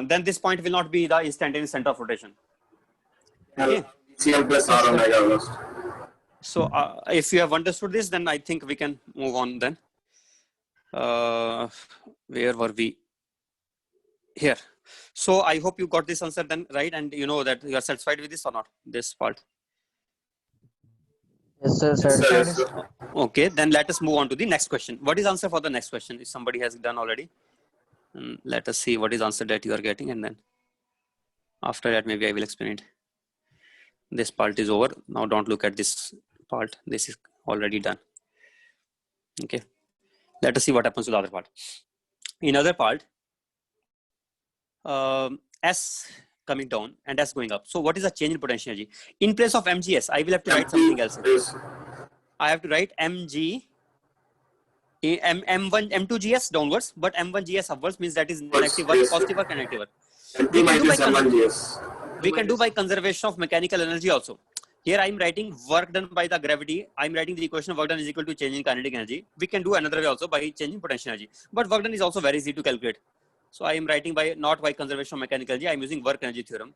then this point will not be the instantaneous center of rotation. Okay. CM plus R omega velocity. So if you have understood this, then I think we can move on then. Where were we? Here. So I hope you got this answer then, right? And you know that you are satisfied with this or not, this part. Yes, sir. Yes, sir. Okay, then let us move on to the next question. What is answer for the next question? If somebody has done already, let us see what is answer that you are getting, and then after that maybe I will explain it. This part is over. Now don't look at this part. This is already done. Okay, let us see what happens to the other part. In other part, S coming down and S going up. So what is the change in potential energy? In place of MGS, I will have to write something else. Yes. I have to write M1 M2GS downwards, but M1GS upwards means that is negative one, Yes, positive or negative one. M2 minus M1GS. We can do by conservation of mechanical energy also. Here I am writing work done by the gravity. I am writing the equation of work done is equal to change in kinetic energy. We can do another way also by changing potential energy. But work done is also very easy to calculate. So I am writing by not by conservation of mechanical energy. I am using work energy theorem.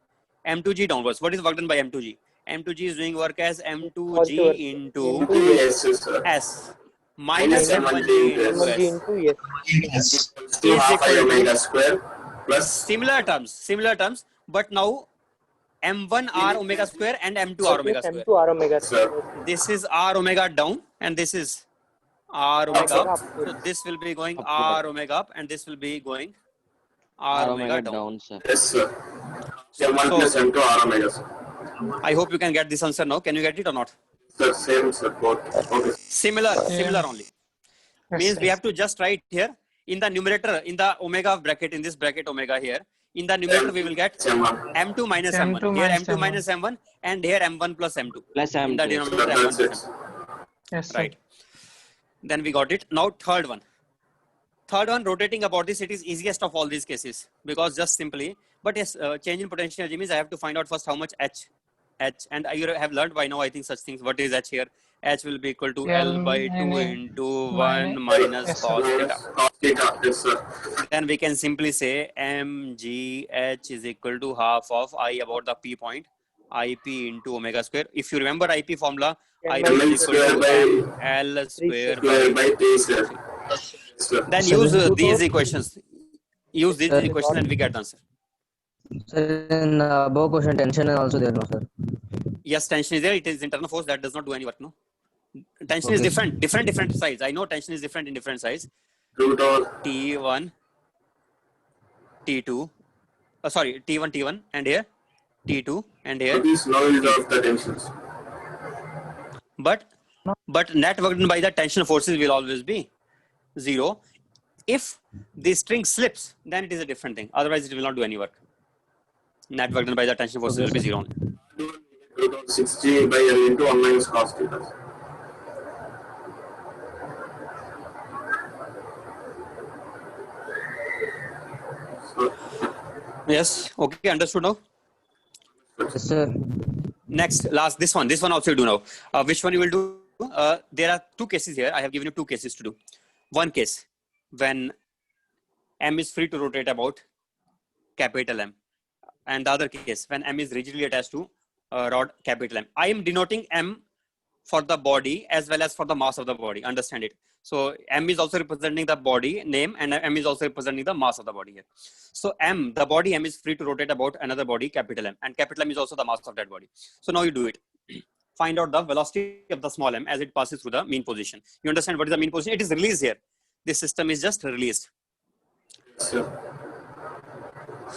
M2G downwards. What is work done by M2G? M2G is doing work as M2G into Yes, sir. S minus M1G into M1G S. into yes. Yes. To half I omega square plus Similar terms, but now M1 R omega square and M2 R omega square. M2 R omega Sir. This is R omega down and this is R omega up. Up. So this will be going R omega up and this will be going R omega down. sir. Yes, sir. M1 plus M2 R omega, sir. I hope you can get this answer now. Can you get it or not? Sir, same, sir. Both. Okay. Similar only. Means we have to just write here in the numerator, in the omega bracket, in this bracket omega here. In the numerator, we will get M1. M2 minus M2 M1. Here minus M2 minus M1 and here M1 plus M2. Plus In the M2. denominator, That's M1 it. plus M2. Yes, sir. Right. Then we got it. Now third one. Third one, rotating about this, it is easiest of all these cases because just simply, but yes, change in potential energy means I have to find out first how much H, and you have learned by now, I think, such things. What is H here? H will be equal to L by 2 into 1 minus Yes, sir. cos theta. Cos theta. Yes, sir. Then we can simply say mgh is equal to half of I about the P point, IP into omega square. If you remember IP formula, IP is equal to ML square Square by by 3, sir. Sir. Then use these equations. Use these equations and we get the answer. Sir, in above question, tension is also there, no, sir? Yes, tension is there. It is internal force that does not do any work. No, tension is Okay. different size. I know tension is different in different size. Root over T1, T2. Sorry, T1, and here T2, and here. these noise of the tensions. But net work done by the tension forces will always be 0. If the string slips, then it is a different thing. Otherwise, it will not do any work. Net work done by the tension forces will be 0 only. Root over 6G by L into 1 minus cos theta. So, Yes. Okay. Understood now. Yes, sir. Next, last, this one also you do now. Which one you will do? There are two cases here. I have given you two cases to do. One case when M is free to rotate about capital M. And the other case, when M is rigidly attached to rod capital M. I am denoting M for the body as well as for the mass of the body. Understand it. So M is also representing the body name, and M is also representing the mass of the body here. So M, the body M is free to rotate about another body, capital M, and capital M is also the mass of that body. So now you do it. Find out the velocity of the small m as it passes through the mean position. You understand what is the mean position? It is released here. This system is just released. Sir.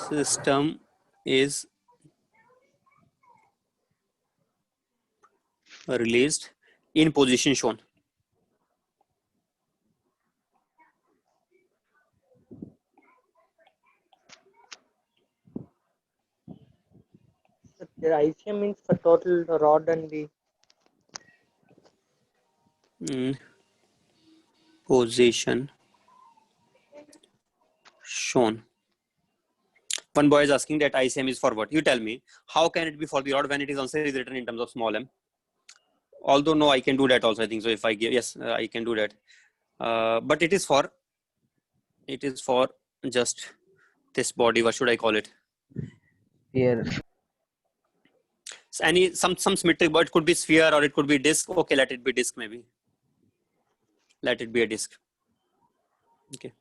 System is released in position shown. The ICM means the total rod and the Position shown. One boy is asking that ICM is for what? You tell me, how can it be for the rod when it is answer is written in terms of small m? Although no, I can do that also. I think so. If I give yes, I can do that. But it is for just this body. What should I call it? Here. Some symmetric, but it could be sphere or it could be disc. Okay, let it be disc maybe. Let it be a disc. Okay.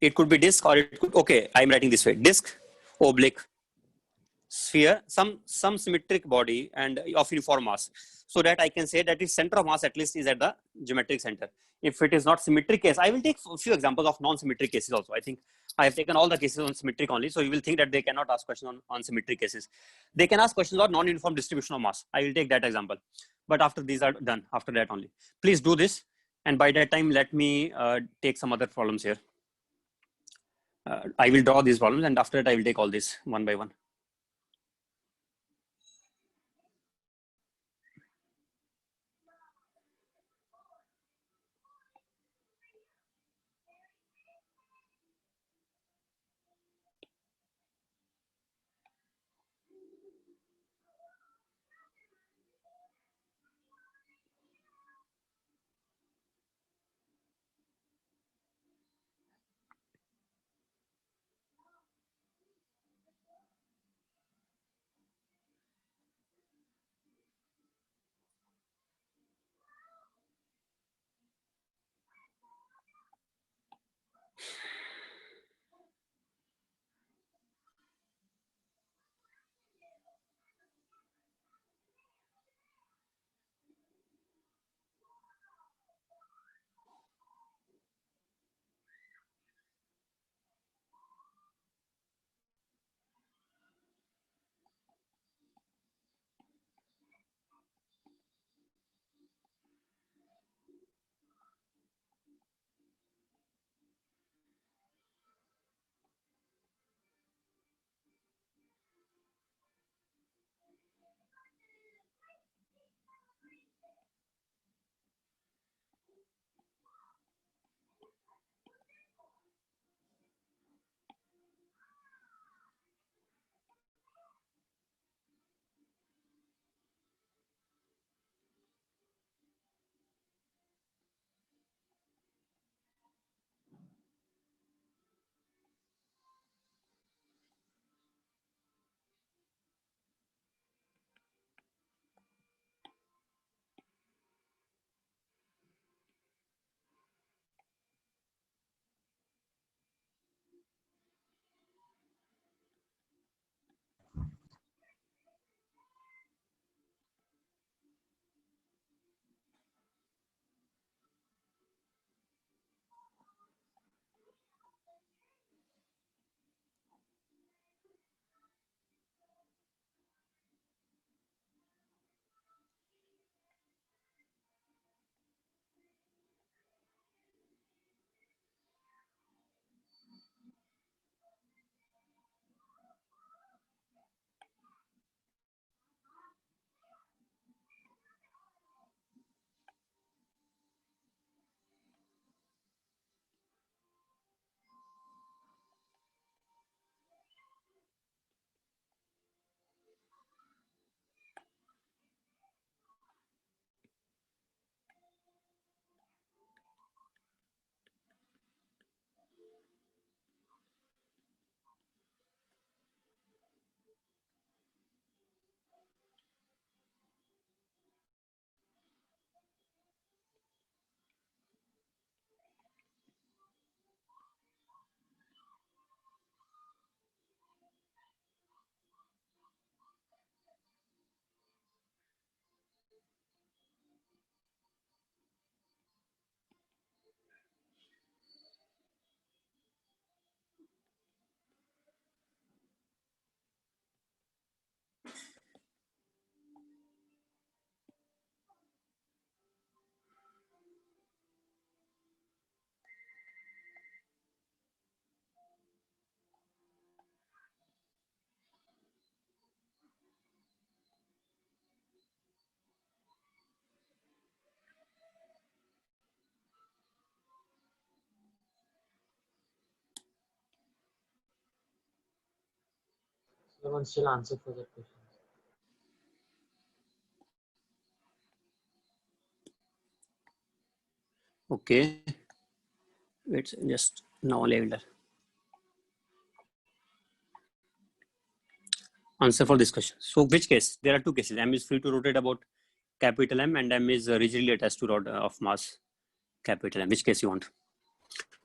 It could be disc or it could, okay, I'm writing this way. Disc, oblique, sphere, some symmetric body and of uniform mass. So that I can say that its center of mass at least is at the geometric center. If it is not symmetric case, I will take a few examples of non-symmetric cases also. I think I have taken all the cases on symmetric only. So you will think that they cannot ask questions on symmetric cases. They can ask questions on non-uniform distribution of mass. I will take that example. But after these are done, after that only. Please do this. And by that time, let me take some other problems here. I will draw these problems and after that I will take all this one by one. Someone still answer for that question. Okay. Wait, just now later. Answer for this question. So which case? There are two cases. M is free to rotate about capital M and M is rigidly attached to rod of mass capital M. Which case you want?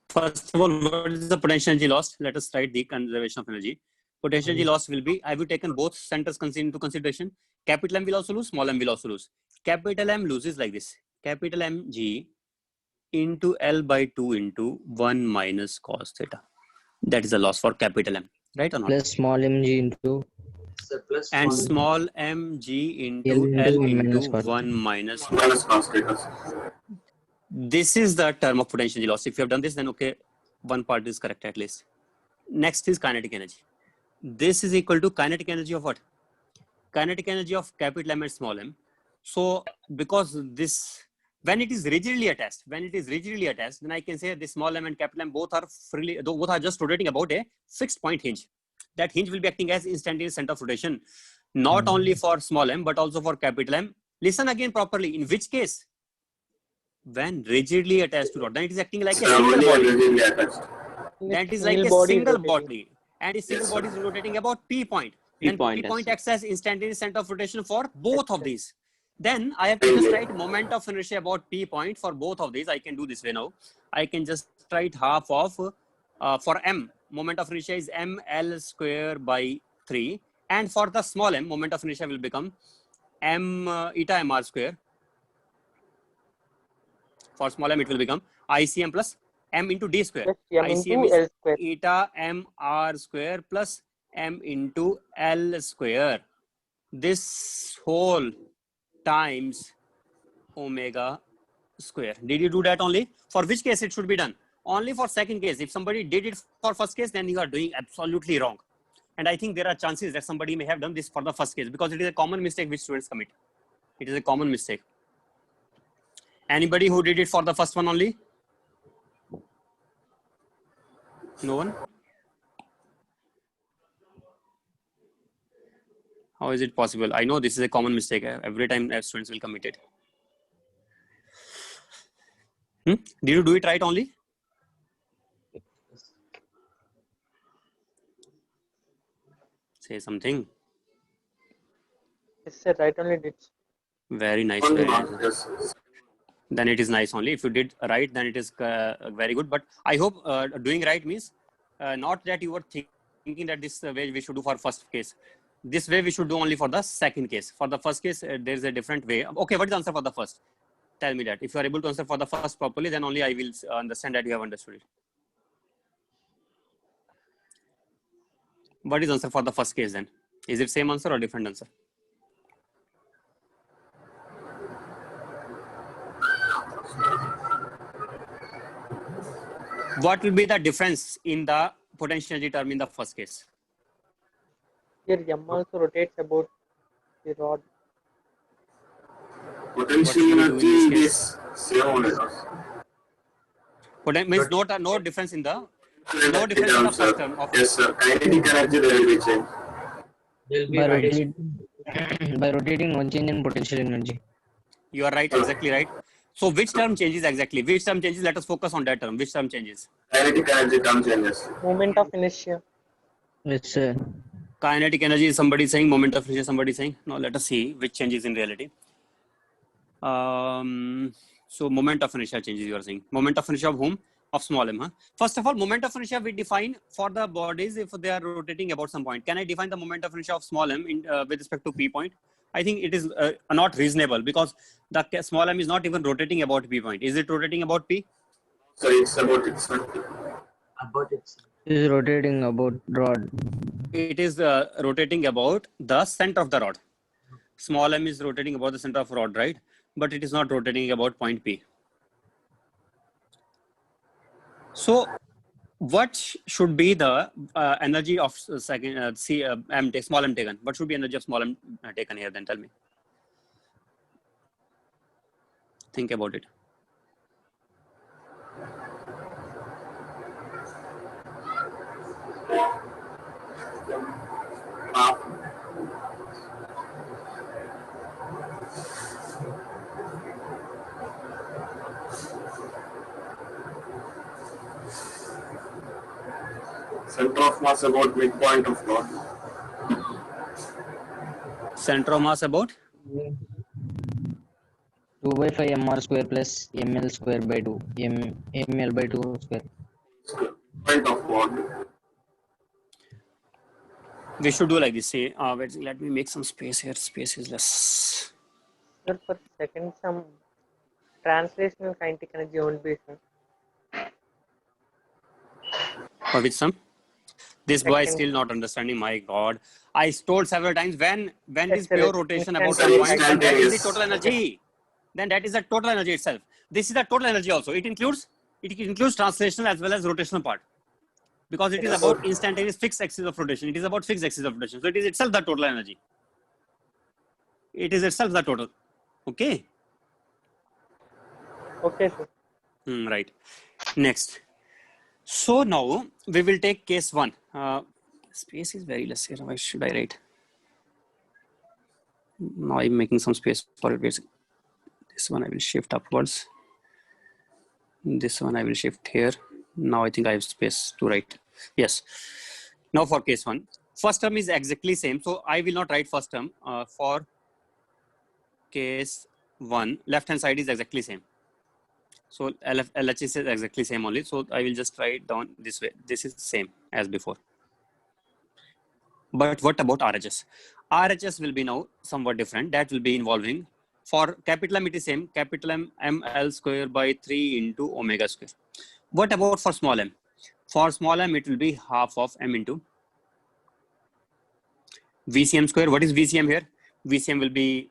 First of all, what is the potential energy lost? Let us write the conservation of energy. Potential energy loss will be, have you taken both centers into consideration? Capital M will also lose, small m will also lose. Capital M loses like this. Capital Mg into L by 2 into 1 minus cos theta. That is the loss for capital M, right or not? Plus small mg into Sir, plus And small small mg into L into L 1 into minus cos. 1 minus. Minus cos theta. This is the term of potential energy loss. If you have done this, then okay, one part is correct at least. Next is kinetic energy. This is equal to kinetic energy of what? Kinetic energy of capital M and small m. So because this, when it is rigidly attached, then I can say this small m and capital M both are just rotating about a fixed point hinge. That hinge will be acting as instantaneous center of rotation, not only for small m but also for capital M. Listen again properly. In which case? When rigidly attached to rod, then it is acting like a single Only body. rigidly attached. That is like a single body, and a single body is rotating about P point. P Then point, P point yes, acts as instantaneous center of rotation for both of these. Then I have to just write moment of inertia about P point for both of these. I can do this way now. I can just write half of for M, moment of inertia is ml square by 3, and for the small m, moment of inertia will become m eta mr square. For small m, it will become ICM plus m into d square. ICM is L square. eta mr square plus m into L square. This whole times omega square. Did you do that only? For which case it should be done? Only for second case. If somebody did it for first case, then you are doing absolutely wrong. And I think there are chances that somebody may have done this for the first case because it is a common mistake which students commit. It is a common mistake. Anybody who did it for the first one only? No one? How is it possible? I know this is a common mistake. Every time students will commit it. Did you do it right only? Say something. Yes, sir. Right only did. Very nice. Only Very nice. mark, yes. Then it is nice only. If you did right, then it is very good. But I hope doing right means not that you were thinking that this way we should do for first case. This way we should do only for the second case. For the first case, there is a different way. Okay, what is the answer for the first? Tell me that. If you are able to answer for the first properly, then only I will understand that you have understood it. What is the answer for the first case then? Is it same answer or different answer? What will be the difference in the potential energy term in the first case? Here M also rotates about the rod. Potential energy is same only. Means no difference in the first term of. Yes, sir. Kinetic energy there will be change. By rotating, no change in potential energy. You are right, exactly right. So which term changes exactly? Which term changes? Let us focus on that term. Which term changes? Kinetic energy term changes. Moment of inertia. Yes, sir. Kinetic energy is somebody saying, moment of inertia somebody saying. Now let us see which changes in reality. So moment of inertia changes, you are saying. Moment of inertia of whom? Of small m. Huh? First of all, moment of inertia we define for the bodies if they are rotating about some point. Can I define the moment of inertia of small m with respect to P point? I think it is not reasonable because the small m is not even rotating about P point. Is it rotating about P? So it's about itself. About it. It is rotating about rod. It is rotating about the center of the rod. Small m is rotating about the center of rod, right? But it is not rotating about point P. So what should be the energy of second small m taken? What should be energy of small m taken here then? Tell me. Think about it. Half of mass about midpoint of rod. Center of mass about 2 by 5 mr square plus ml square by 2 ml by 2 square. Point of rod. we should do like this. Say, wait, let me make some space here. Space is less. Sir, for second sum, translational kinetic energy won't be, sir. For which sum? This boy is Second. still not understanding. My God, I told several times when this Yes, pure sir. rotation about Instant- one point, then that is the instantaneous. total energy. Then that is the total energy itself. This is the total energy also. It includes translational as well as rotational part, because it is Yes, about instantaneous fixed axis of rotation. It is about fixed axis of rotation. So it is itself the total energy. It is itself the total. Okay. Okay, sir. Right. Next. So now we will take case 1. Space is very less here. Why should I write? Now I'm making some space for it. This one I will shift upwards. This one I will shift here. Now I think I have space to write. Yes. Now for case 1. First term is exactly same. So I will not write first term. For case 1, left hand side is exactly same. So LHS is exactly same only. So I will just write down this way. This is same as before. But what about RHS? RHS will be now somewhat different. That will be involving, for capital M it is same. Capital M, ML square by 3 into omega square. What about for small m? For small m it will be half of m into VCM square. What is VCM here? VCM will be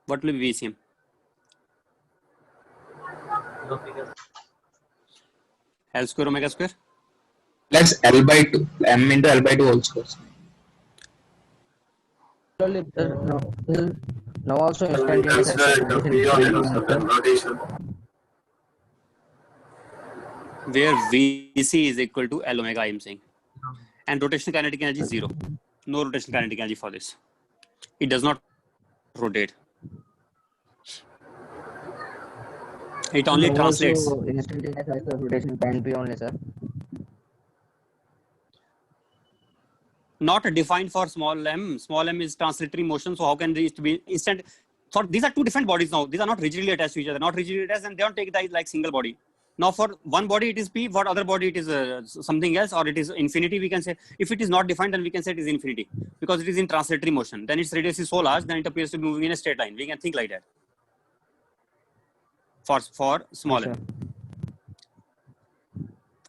what will be VCM? L square omega square. Plus L by 2, M into L by 2 whole square. Now also And we consider it a period of certain rotation. Where VC is equal to L omega, I am saying. And rotational kinetic energy is 0. No rotational kinetic energy for this. It does not rotate. It only translates. Instantaneous axis of rotation can be only, sir. Not defined for small m. Small m is translatory motion. So how can these be instant? For these are two different bodies now. These are not rigidly attached to each other. Not rigidly attached, and they don't take that like single body. Now for one body it is P. For other body it is something else, or it is infinity. We can say if it is not defined, then we can say it is infinity because it is in translatory motion. Then its radius is so large, then it appears to be moving in a straight line. We can think like that. For small m.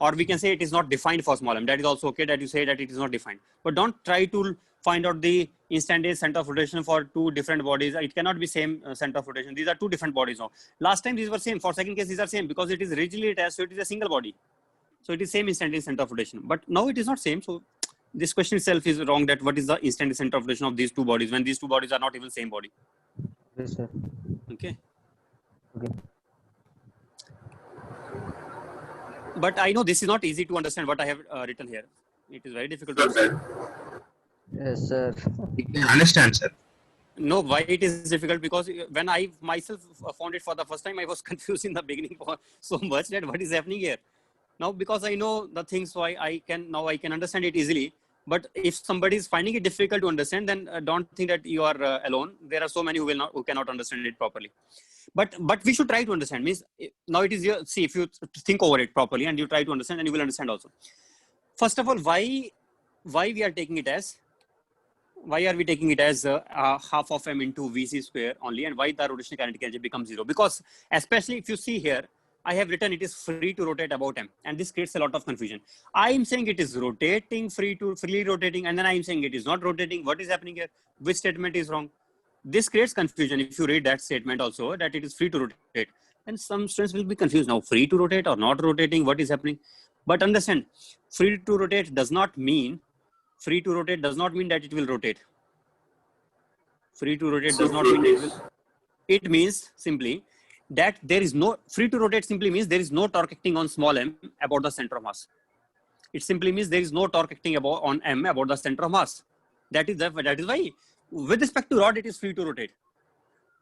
Or we can say it is not defined for small m. That is also okay that you say that it is not defined. But don't try to find out the instantaneous center of rotation for two different bodies. It cannot be same center of rotation. These are two different bodies now. Last time these were same. For second case, these are same because it is rigidly attached. So it is a single body. So it is same instantaneous center of rotation. But now it is not same. So this question itself is wrong, that what is the instantaneous center of rotation of these two bodies when these two bodies are not even same body. Yes, sir. Okay. Okay. But I know this is not easy to understand what I have written here. It is very difficult to understand. Yes, sir. You can understand, sir. No, why it is difficult? Because when I myself found it for the first time, I was confused in the beginning for so much that what is happening here. Now, because I know the things, so I can understand it easily. But if somebody is finding it difficult to understand, then don't think that you are alone. There are so many who cannot understand it properly. But we should try to understand. Means now it is your, see, if you think over it properly and you try to understand, then you will understand also. First of all, why we are taking it as, why are we taking it as half of m into VC square only, and why the rotational kinetic energy becomes 0? Because especially if you see here, I have written it is free to rotate about m, and this creates a lot of confusion. I am saying it is rotating, freely rotating, and then I am saying it is not rotating. What is happening here? Which statement is wrong? This creates confusion. If you read that statement also, that it is free to rotate, and some students will be confused now, free to rotate or not rotating, what is happening? But understand, free to rotate does not mean that it will rotate. Free to rotate does not mean it will. It means simply that there is no, free to rotate simply means there is no torque acting on small m about the center of mass. It simply means there is no torque acting on m about the center of mass. That is why, with respect to rod, it is free to rotate.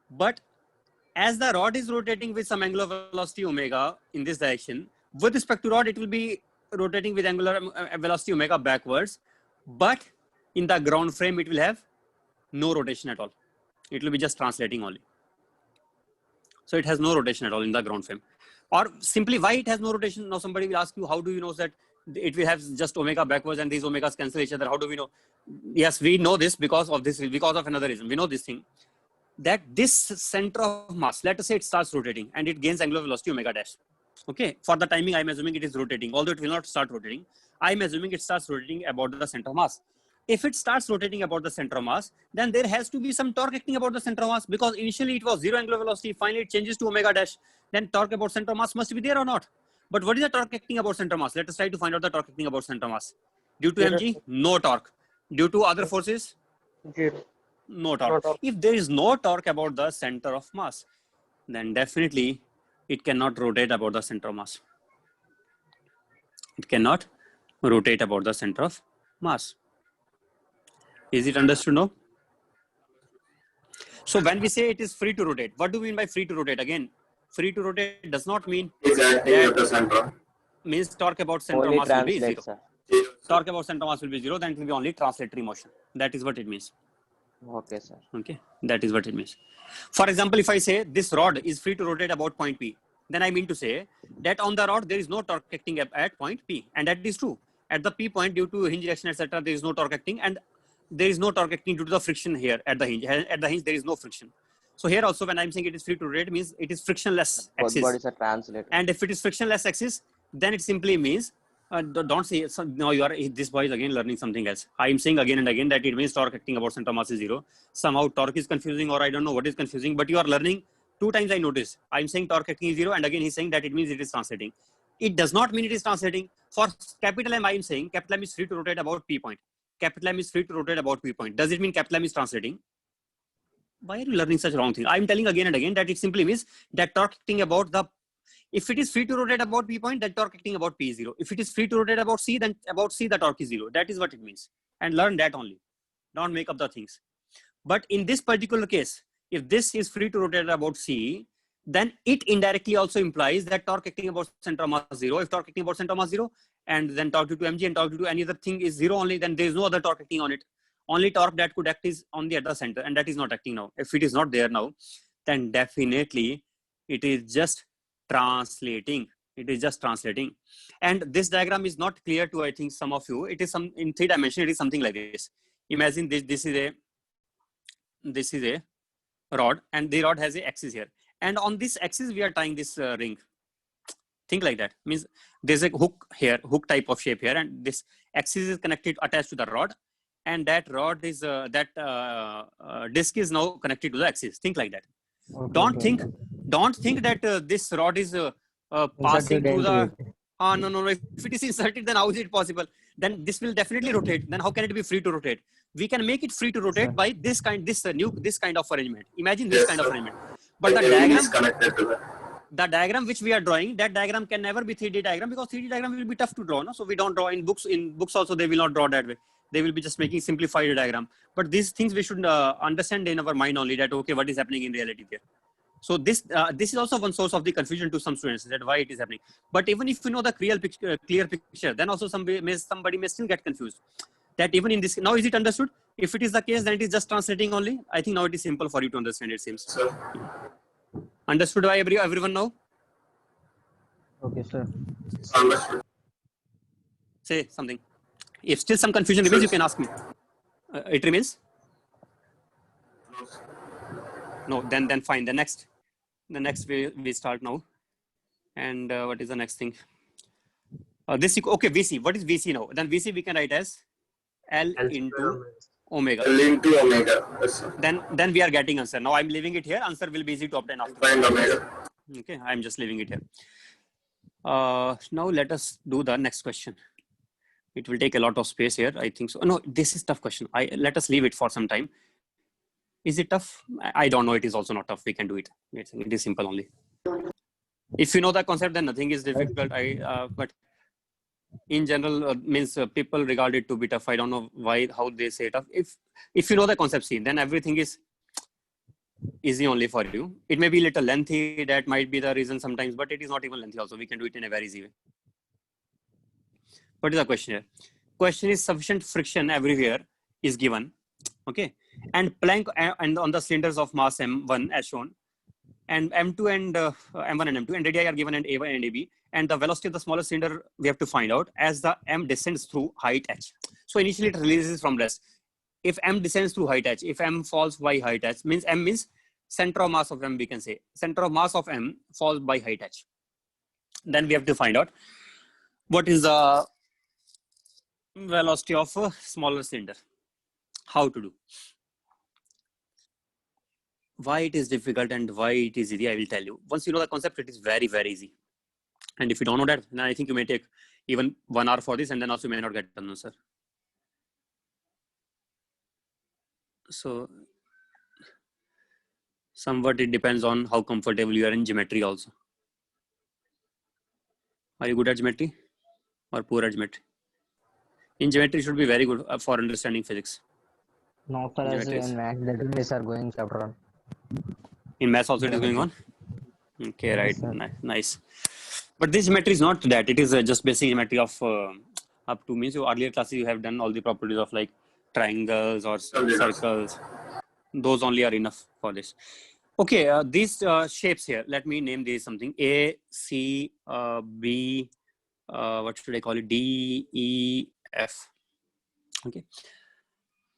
But as the rod is rotating with some angular velocity omega in this direction, With respect to rod, it will be rotating with angular velocity omega backwards, but in the ground frame, it will have no rotation at all. It will be just translating only. So it has no rotation at all in the ground frame. Or simply why it has no rotation? Now somebody will ask you, how do you know that it will have just omega backwards and these omegas cancel each other? How do we know? Yes, we know this because of another reason. We know this thing, that this center of mass, let us say it starts rotating and it gains angular velocity omega dash. Okay, for the timing, I'm assuming it is rotating, although it will not start rotating. I'm assuming it starts rotating about the center of mass. If it starts rotating about the center of mass, then there has to be some torque acting about the center of mass, because initially it was 0 angular velocity, finally it changes to omega dash. Then torque about center of mass must be there or not? But what is the torque acting about center of mass? Let us try to find out the torque acting about center of mass. Due to mg, no torque. Due to other forces, 0. no torque. If there is no torque about the center of mass, then definitely it cannot rotate about the center of mass. It cannot rotate about the center of mass. Is it understood now? So when we say it is free to rotate, what do we mean by free to rotate? Again, free to rotate does not mean Is acting at the center. means torque about center of Only mass will be translate, 0. sir. Torque about center of mass will be 0, then it will be only translatory motion. That is what it means. Okay, sir. Okay, that is what it means. For example, if I say this rod is free to rotate about point P, then I mean to say that on the rod there is no torque acting at point P, and that is true. At the P point, due to hinge reaction, etc., there is no torque acting, and there is no torque acting due to the friction here at the hinge. At the hinge, there is no friction. So here also, when I'm saying it is free to rotate, means it is frictionless Both axis. bodies are translated. And if it is frictionless axis, then it simply means don't say no. This boy is again learning something else. I am saying again and again that it means torque acting about center of mass is 0. Somehow torque is confusing, or I don't know what is confusing. But you are learning 2 times. I noticed. I am saying torque acting is 0, and again he's saying that it means it is translating. It does not mean it is translating. For capital M, I am saying capital M is free to rotate about P point. Capital M is free to rotate about P point. Does it mean capital M is translating? Why are you learning such wrong thing? I'm telling again and again that it simply means that torque acting about the, if it is free to rotate about P point, then torque acting about P is 0. If it is free to rotate about C, then about C the torque is 0. That is what it means. And learn that only. Don't make up the things. But in this particular case, if this is free to rotate about C, then it indirectly also implies that torque acting about center of mass 0. If torque acting about center of mass 0, and then torque due to mg and torque due to any other thing is 0 only, then there is no other torque acting on it. Only torque that could act is only at the center, and that is not acting now. If it is not there now, then definitely it is just translating. It is just translating. And this diagram is not clear to, I think, some of you. It is some in 3 dimension. It is something like this. Imagine this. This is a rod, and the rod has a axis here. And on this axis, we are tying this ring. Think like that. Means there's a hook here, hook type of shape here, and this axis is connected, attached to the rod, and that rod is disc is now connected to the axis. Think like that. Okay, Don't think that this rod is passing through the. No. If it is inserted, then how is it possible? Then this will definitely rotate. Then how can it be free to rotate? We can make it free to rotate by this kind of arrangement. Imagine this kind of arrangement. But the Everything diagram is connected to that. the diagram which we are drawing, that diagram can never be 3D diagram, because 3D diagram will be tough to draw. No? So we don't draw in books. In books also, they will not draw that way. They will be just making simplified diagram. But these things we should understand in our mind only, that, okay, what is happening in reality there. So this is also one source of the confusion to some students, that why it is happening. But even if you know the clear picture, then also somebody may still get confused. That even in this, now is it understood? If it is the case, then it is just translating only. I think now it is simple for you to understand, it seems. Sir, Understood by everyone now? Okay, sir. understood. Say something. If still some confusion remains, you can ask me. It remains? No, then fine. The next we start now. And what is the next thing? Okay, VC. What is VC now? Then VC we can write as L into omega. L into omega. Yes, sir. Then we are getting answer. Now I'm leaving it here. Answer will be easy to obtain after. Find omega. Okay, I'm just leaving it here. Now let us do the next question. It will take a lot of space here, I think so. No, this is tough question. Let us leave it for some time. Is it tough? I don't know. It is also not tough. We can do it. It is simple only. If you know the concept, then nothing is difficult. But in general, means people regard it to be tough. I don't know why, how they say tough. If you know the concept, see, then everything is easy only for you. It may be a little lengthy. That might be the reason sometimes, but it is not even lengthy also. We can do it in a very easy way. What is the question here? Question is sufficient friction everywhere is given. Okay. And Planck and on the cylinders of mass M1 as shown, and M2 and M1 and M2 and radii are given and A1 and AB, and the velocity of the smallest cylinder we have to find out as the M descends through height h. So initially it releases from rest. If M descends through height h, if M falls by height h, means M means center of mass of M, we can say. Center of mass of M falls by height h. Then we have to find out what is the velocity of a smaller cylinder. How to do? Why it is difficult and why it is easy, I will tell you. Once you know the concept, it is very, very easy. And if you don't know that, then I think you may take even 1 hour for this, and then also you may not get an answer. So somewhat it depends on how comfortable you are in geometry also. Are you good at geometry or poor at geometry? In geometry, you should be very good for understanding physics. No, sir, as in math, the days are going chapter on. In maths also it is going on? Okay, right, nice. But this geometry is not that. It is just basic geometry of up to means you earlier classes you have done all the properties of like triangles or circles. Those only are enough for this. Okay, these shapes here, let me name these something. A, C, B, what should I call it? D, E, F. Okay.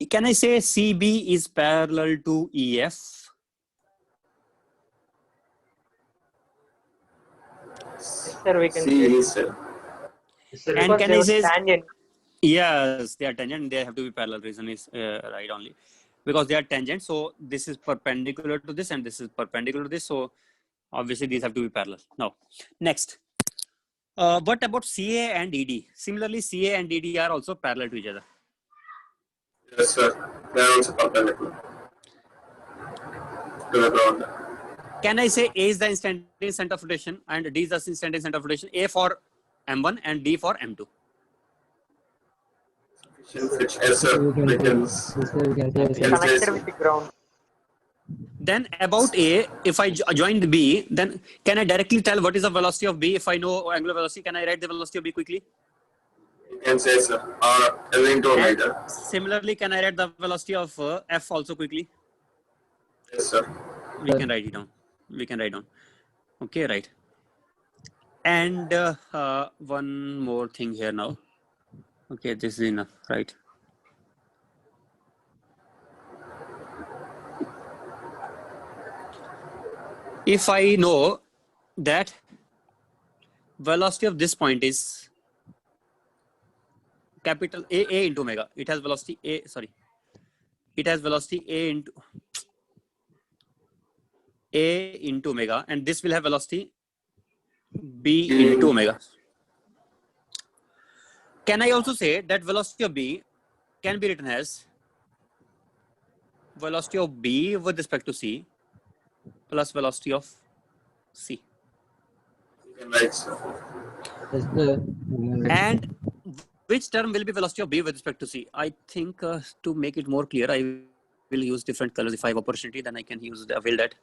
Can I say CB is parallel to EF? Yes, sir, we can C say. is And Because can there I was say tangent. yes, they are tangent. They have to be parallel. Reason is right only because they are tangent. So this is perpendicular to this, and this is perpendicular to this. So obviously these have to be parallel. Now, next, what about CA and ED? Similarly, CA and ED are also parallel to each other. Yes, sir. They are also perpendicular to the ground. Can I say A is the instantaneous center of rotation and D is the instantaneous center of rotation? A for M1 and D for M2. Yes, sir. We can Connected with the ground. Then about A, if I joined B, then can I directly tell what is the velocity of B? If I know angular velocity, can I write the velocity of B quickly? You can say, sir. Or L into omega. Similarly, can I write the velocity of F also quickly? Yes, sir. We can write it down. We can write down. Okay, right. And one more thing here now. Okay, this is enough, right? If I know that velocity of this point is capital A into omega, it has velocity A, sorry. It has velocity A into omega, and this will have velocity B into omega. Can I also say that velocity of B can be written as velocity of B with respect to C plus velocity of C? You can write, sir. And which term will be velocity of B with respect to C? I think to make it more clear, I will use different colors. If I have opportunity, then I can avail that.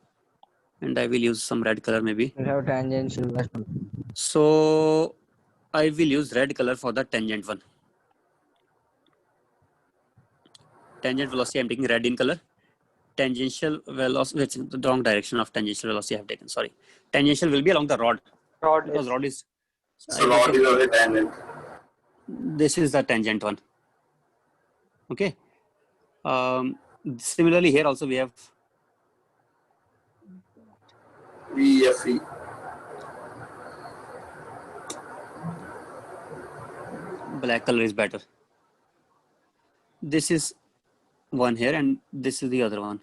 And I will use some red color maybe. We have tangential. So I will use red color for the tangent one. Tangent velocity, I'm taking red in color. Tangential velocity, which is the wrong direction of tangential velocity I have taken, sorry. Tangential will be along the rod. Because rod is... So rod is only tangent. This is the tangent one. Okay. Similarly, here also we have VFE. black color is better. This is one here and this is the other one.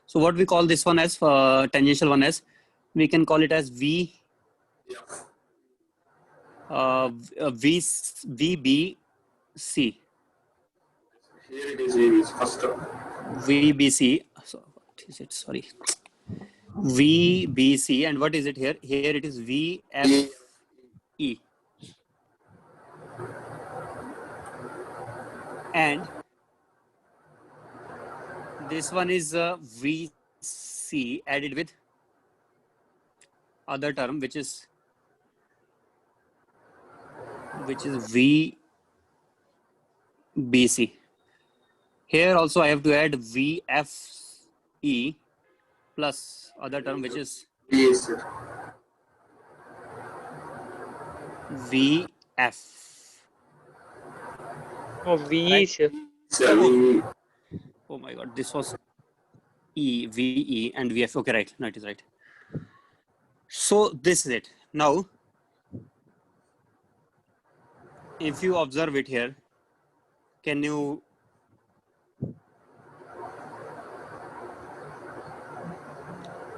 So what we call this one as tangential one as, we can call it as V, VBC. Here it is VB, first term. VBC. So what is it? Sorry. VBC, and what is it here? Here it is VFE. And This one is VC added with other term, which is VBC. Here also I have to add VFE plus other term, which is Yes, sir. VF. Oh, VE, Right. sir. Sir, we, Oh my God, this was VE and VF. Okay, right. No, it is right. So this is it. Now, if you observe it here, can you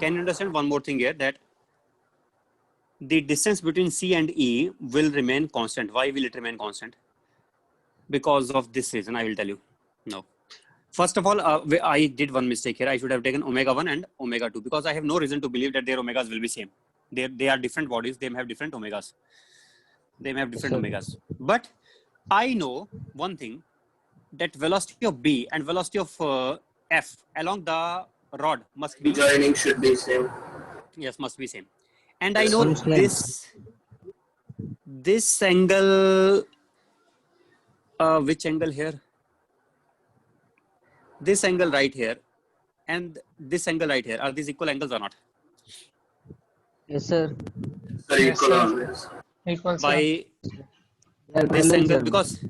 understand one more thing here, that the distance between C and E will remain constant. Why will it remain constant? Because of this reason, I will tell you now. First of all, I did one mistake here. I should have taken omega 1 and omega 2 because I have no reason to believe that their omegas will be same. They are different bodies. They may have different omegas. They may have different omegas. But I know one thing, that velocity of B and velocity of F along the rod must be, joining should be same. yes, must be same. And I know Seems like- this angle, which angle here? This angle right here and this angle right here, are these equal angles or not? Yes, sir. Sir, Yes, equal sir. always. Equal, sir. By They are this parallel, angle, sir. because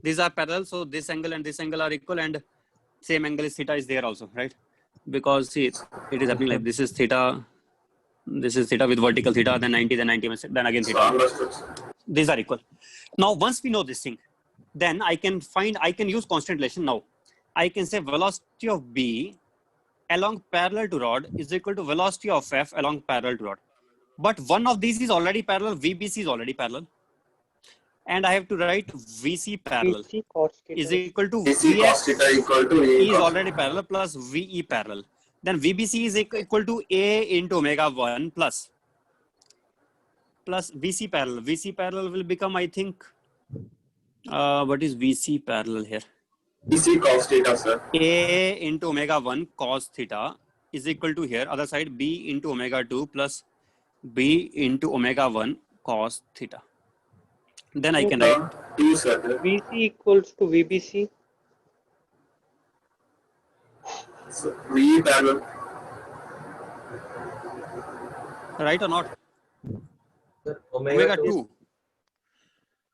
these are parallel, so this angle and this angle are equal, and same angle is theta is there also, right? Because see, it is happening like this is theta with vertical theta, then 90, then 90, then again So theta. understood. These are equal. Now, once we know this thing, then I can use constant relation now. I can say velocity of B along parallel to rod is equal to velocity of F along parallel to rod. But one of these is already parallel, VBC is already parallel. And I have to write VC parallel VC cos theta. is equal to AC cos theta VF equal to A is cos already parallel plus VE parallel. Then VBC is equal to A into omega 1 plus VC parallel. VC parallel will become, I think, what is VC parallel here? AC cos theta, sir. A into omega 1 cos theta is equal to here, other side, B into omega 2 plus B into omega 1 cos theta. Then I can write 2, sir. VC equals to VBC. So, VE parallel. right or not? Omega 2.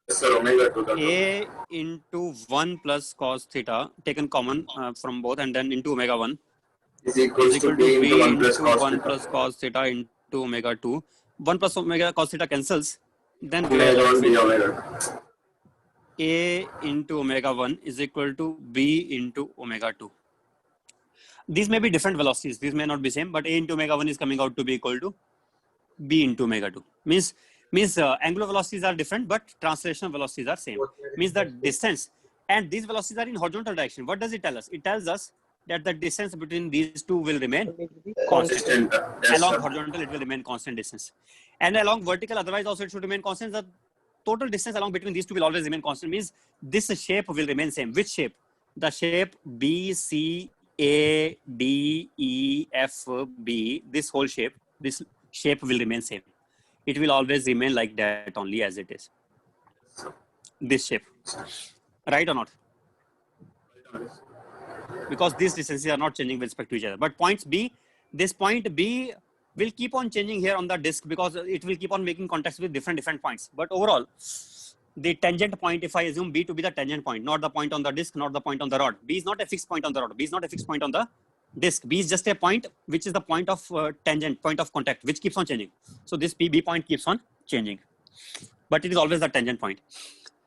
Yes, sir, omega 2. that's A into 1 plus cos theta taken common from both, and then into omega 1 is is equals equal to B to into B 1 plus into cos 1 theta. plus cos theta into omega 2. 1 plus omega cos theta cancels. Then we are Omega left 1 B with omega. A into omega 1 is equal to B into omega 2. These may be different velocities. These may not be same, but A into omega 1 is coming out to be equal to B into omega 2. Means angular velocities are different, but translational velocities are same. Means the distance, and these velocities are in horizontal direction. What does it tell us? It tells us that the distance between these two will remain constant. Constant. Yes, Along sir. horizontal, it will remain constant distance. And along vertical, otherwise also it should remain constant. The total distance along between these two will always remain constant. Means this shape will remain same. Which shape? The shape B, C, A, D, E, F, B. This whole shape, this shape will remain same. It will always remain like that only as it is. This shape. Right or not? Because these distances are not changing with respect to each other. But points B, this point B will keep on changing here on the disk because it will keep on making contacts with different points. But overall, the tangent point, if I assume B to be the tangent point, not the point on the disk, not the point on the rod. B is not a fixed point on the rod. B is not a fixed point on the disk. B is just a point which is the point of tangent, point of contact, which keeps on changing. So this B point keeps on changing, but it is always the tangent point.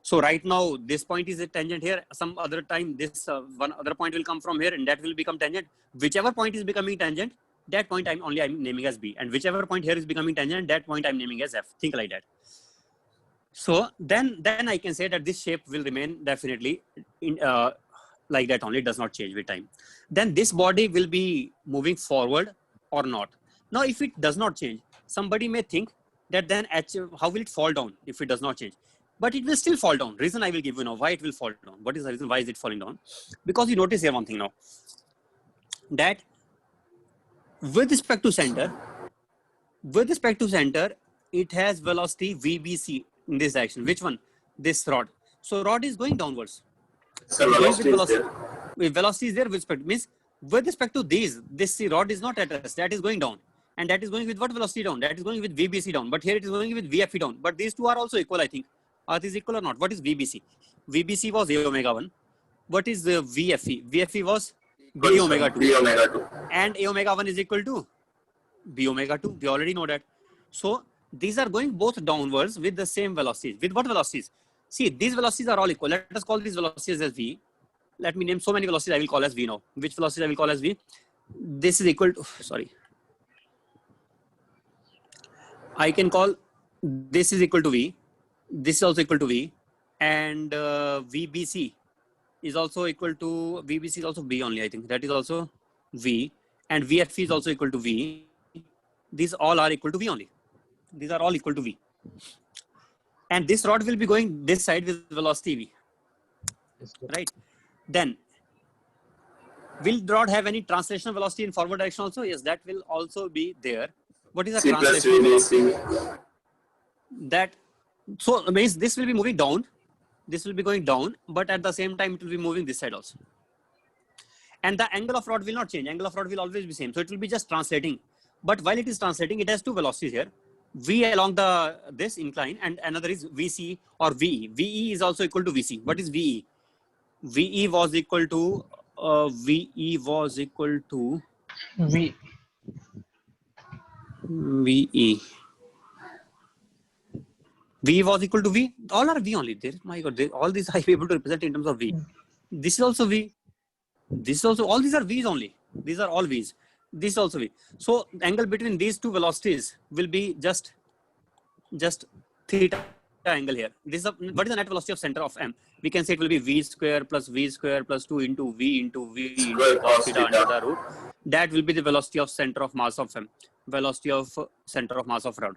So right now, this point is a tangent here. Some other time, this one other point will come from here, and that will become tangent. Whichever point is becoming tangent, that point I'm naming as B, and whichever point here is becoming tangent, that point I'm naming as F. Think like that. So then I can say that this shape will remain definitely in like that only. It does not change with time. Then this body will be moving forward or not. Now, if it does not change, somebody may think that then how will it fall down if it does not change? But it will still fall down. Reason I will give you now why it will fall down. What is the reason why is it falling down? Because you notice here one thing now. that with respect to center, it has velocity VBC in this direction. Which one? This rod. So rod is going downwards. So It's going velocity is there. with velocity is there with respect, means with respect to these, this rod is not at rest, that is going down. And that is going with what velocity down? That is going with VBC down. But here it is going with VFE down. But these two are also equal, I think. Earth is equal or not? What is VBC? VBC was A omega 1. What is VFE? VFE was B omega 2. B omega 2. And A omega 1 is equal to B omega 2. We already know that. So these are going both downwards with the same velocities. With what velocities? See, these velocities are all equal. Let us call these velocities as V. Let me name so many velocities I will call as V now. Which velocity I will call as V? This is equal to, sorry. I can call this is equal to V. This is also equal to V. And VBC is also equal to, VBC is also V only, I think. That is also V. And VFE is also equal to V. These all are equal to V only. These are all equal to V. And this rod will be going this side with velocity V. Right? Then, will the rod have any translational velocity in forward direction also? Yes, that will also be there. What is the C plus translational velocity? VBC. That, so means this will be moving down. This will be going down, but at the same time, it will be moving this side also. And the angle of rod will not change. Angle of rod will always be same. So it will be just translating. But while it is translating, it has two velocities here. V along this incline, and another is VC or VE. VE is also equal to VC. What is VE? VE was equal to VE was equal to V. VE. V was equal to V. All are V only. There, my God, all these I be able to represent in terms of V. This is also V. This is also, all these are V's only. These are all V's. This is also V. So angle between these two velocities will be just theta angle here. This is what is the net velocity of center of M? We can say it will be V square plus 2 into V into cos theta under the root. That will be the velocity of center of mass of M. Velocity of center of mass of rod.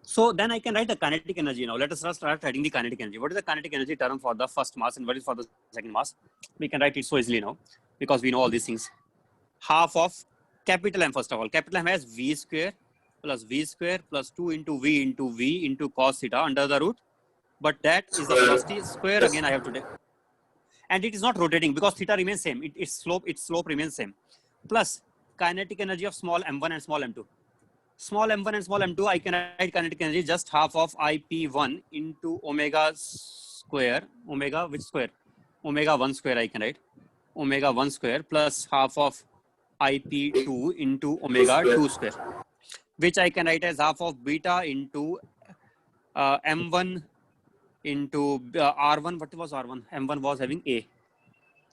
So then I can write the kinetic energy now. Let us start writing the kinetic energy. What is the kinetic energy term for the first mass and what is for the second mass? We can write it so easily now because we know all these things. Half of capital M first of all. Capital M has V square plus 2 into V into cos theta under the root. But that is the velocity square again I have to take. And it is not rotating because theta remains same. Its slope remains same. Plus kinetic energy of small m1 and small m2. Small m1 and small m2, I can write kinetic energy just half of IP1 into omega square. Omega, which square? Omega 1 square I can write. Omega 1 square plus half of IP2 into omega 2 square. Which I can write as half of beta into M1 into R1. What was R1? M1 was having A.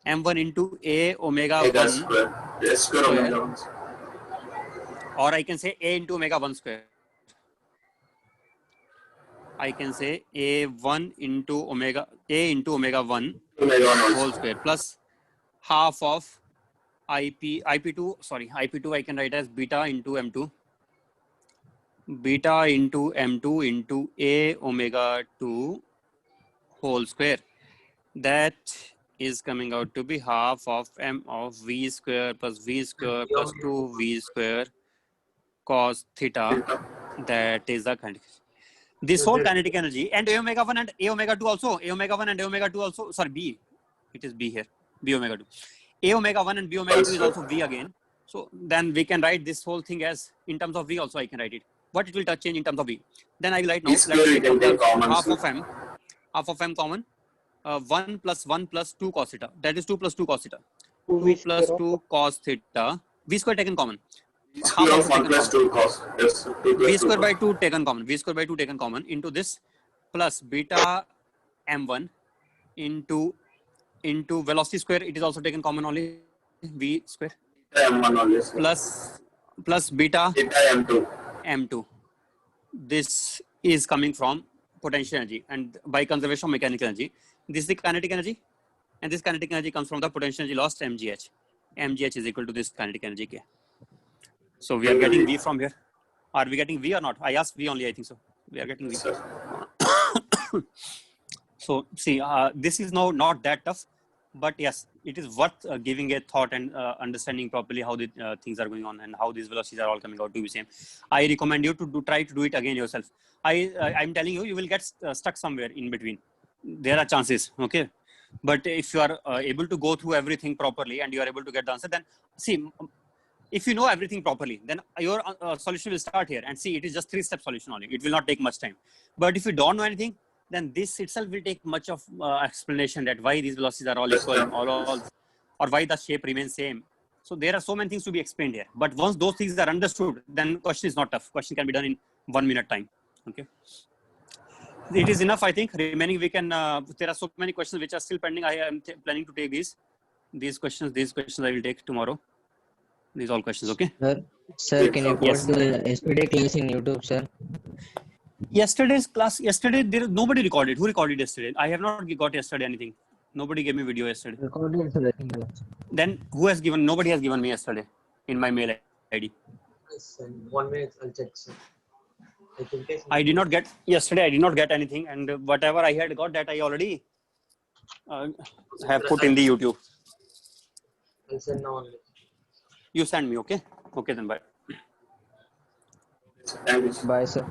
M1 into A omega 1 square omega 1. Or I can say A into omega 1 square. I can say A1 into omega, A into omega 1 whole square plus half of IP2 I can write as beta into M2. Beta into M2 into A omega 2 whole square. That is coming out to be half of M of V square plus 2V square cos theta. That is the kinetic. This whole kinetic energy and A omega 1 and A omega 2 also. A omega 1 and A omega 2 also. Sorry, B. It is B here. B omega 2. A omega 1 and B omega 2 is also V again. So then we can write this whole thing as in terms of V also I can write it. What it will touch change in terms of V. Then I will write now. Let's take half of M common. 1 plus 1 plus 2 cos theta. That is 2 plus 2 cos theta. 2 plus 2 cos theta. V square taken common. Square of 1 plus 2 cos. Yes, 2 plus V 2 square by cos. 2 taken common. V square by 2 taken common into this plus beta M1 into velocity square. It is also taken common only. V square. M1 only. Plus beta M2. M2. This is coming from potential energy and by conservation of mechanical energy. This is the kinetic energy and this kinetic energy comes from the potential energy lost mgh. Mgh is equal to this kinetic energy K. So we are getting V from here. Are we getting V or not? I asked V only, I think so. We are getting V. So see, this is now not that tough, but yes, it is worth giving a thought and understanding properly how the things are going on and how these velocities are all coming out to be same. I recommend you to try to do it again yourself. I'm telling you, you will get stuck somewhere in between. There are chances, okay? But if you are able to go through everything properly and you are able to get the answer, then see, if you know everything properly, then your solution will start here. And see, it is just 3-step solution only. It will not take much time. But if you don't know anything, then this itself will take much of explanation that why these velocities are all equal, or why the shape remains same. So there are so many things to be explained here. But once those things are understood, then question is not tough. Question can be done in 1 minute time. Okay. It is enough, I think. Remaining, we can. There are so many questions which are still pending. I am planning to take these questions. These questions I will take tomorrow. These all questions. Okay. Sir, can you Yes. put the yesterday class in YouTube, sir? Yesterday's class. Yesterday, nobody recorded. Who recorded yesterday? I have not got yesterday anything. Nobody gave me video yesterday. Recorded, sir. Then who has given? Nobody has given me yesterday in my mail ID. 1 minute, I'll check, sir. I think I did not get yesterday. I did not get anything, and whatever I had got, that I already have put in the YouTube. I'll send now only. You send me, okay? Okay, then bye. Thank you. Bye, sir.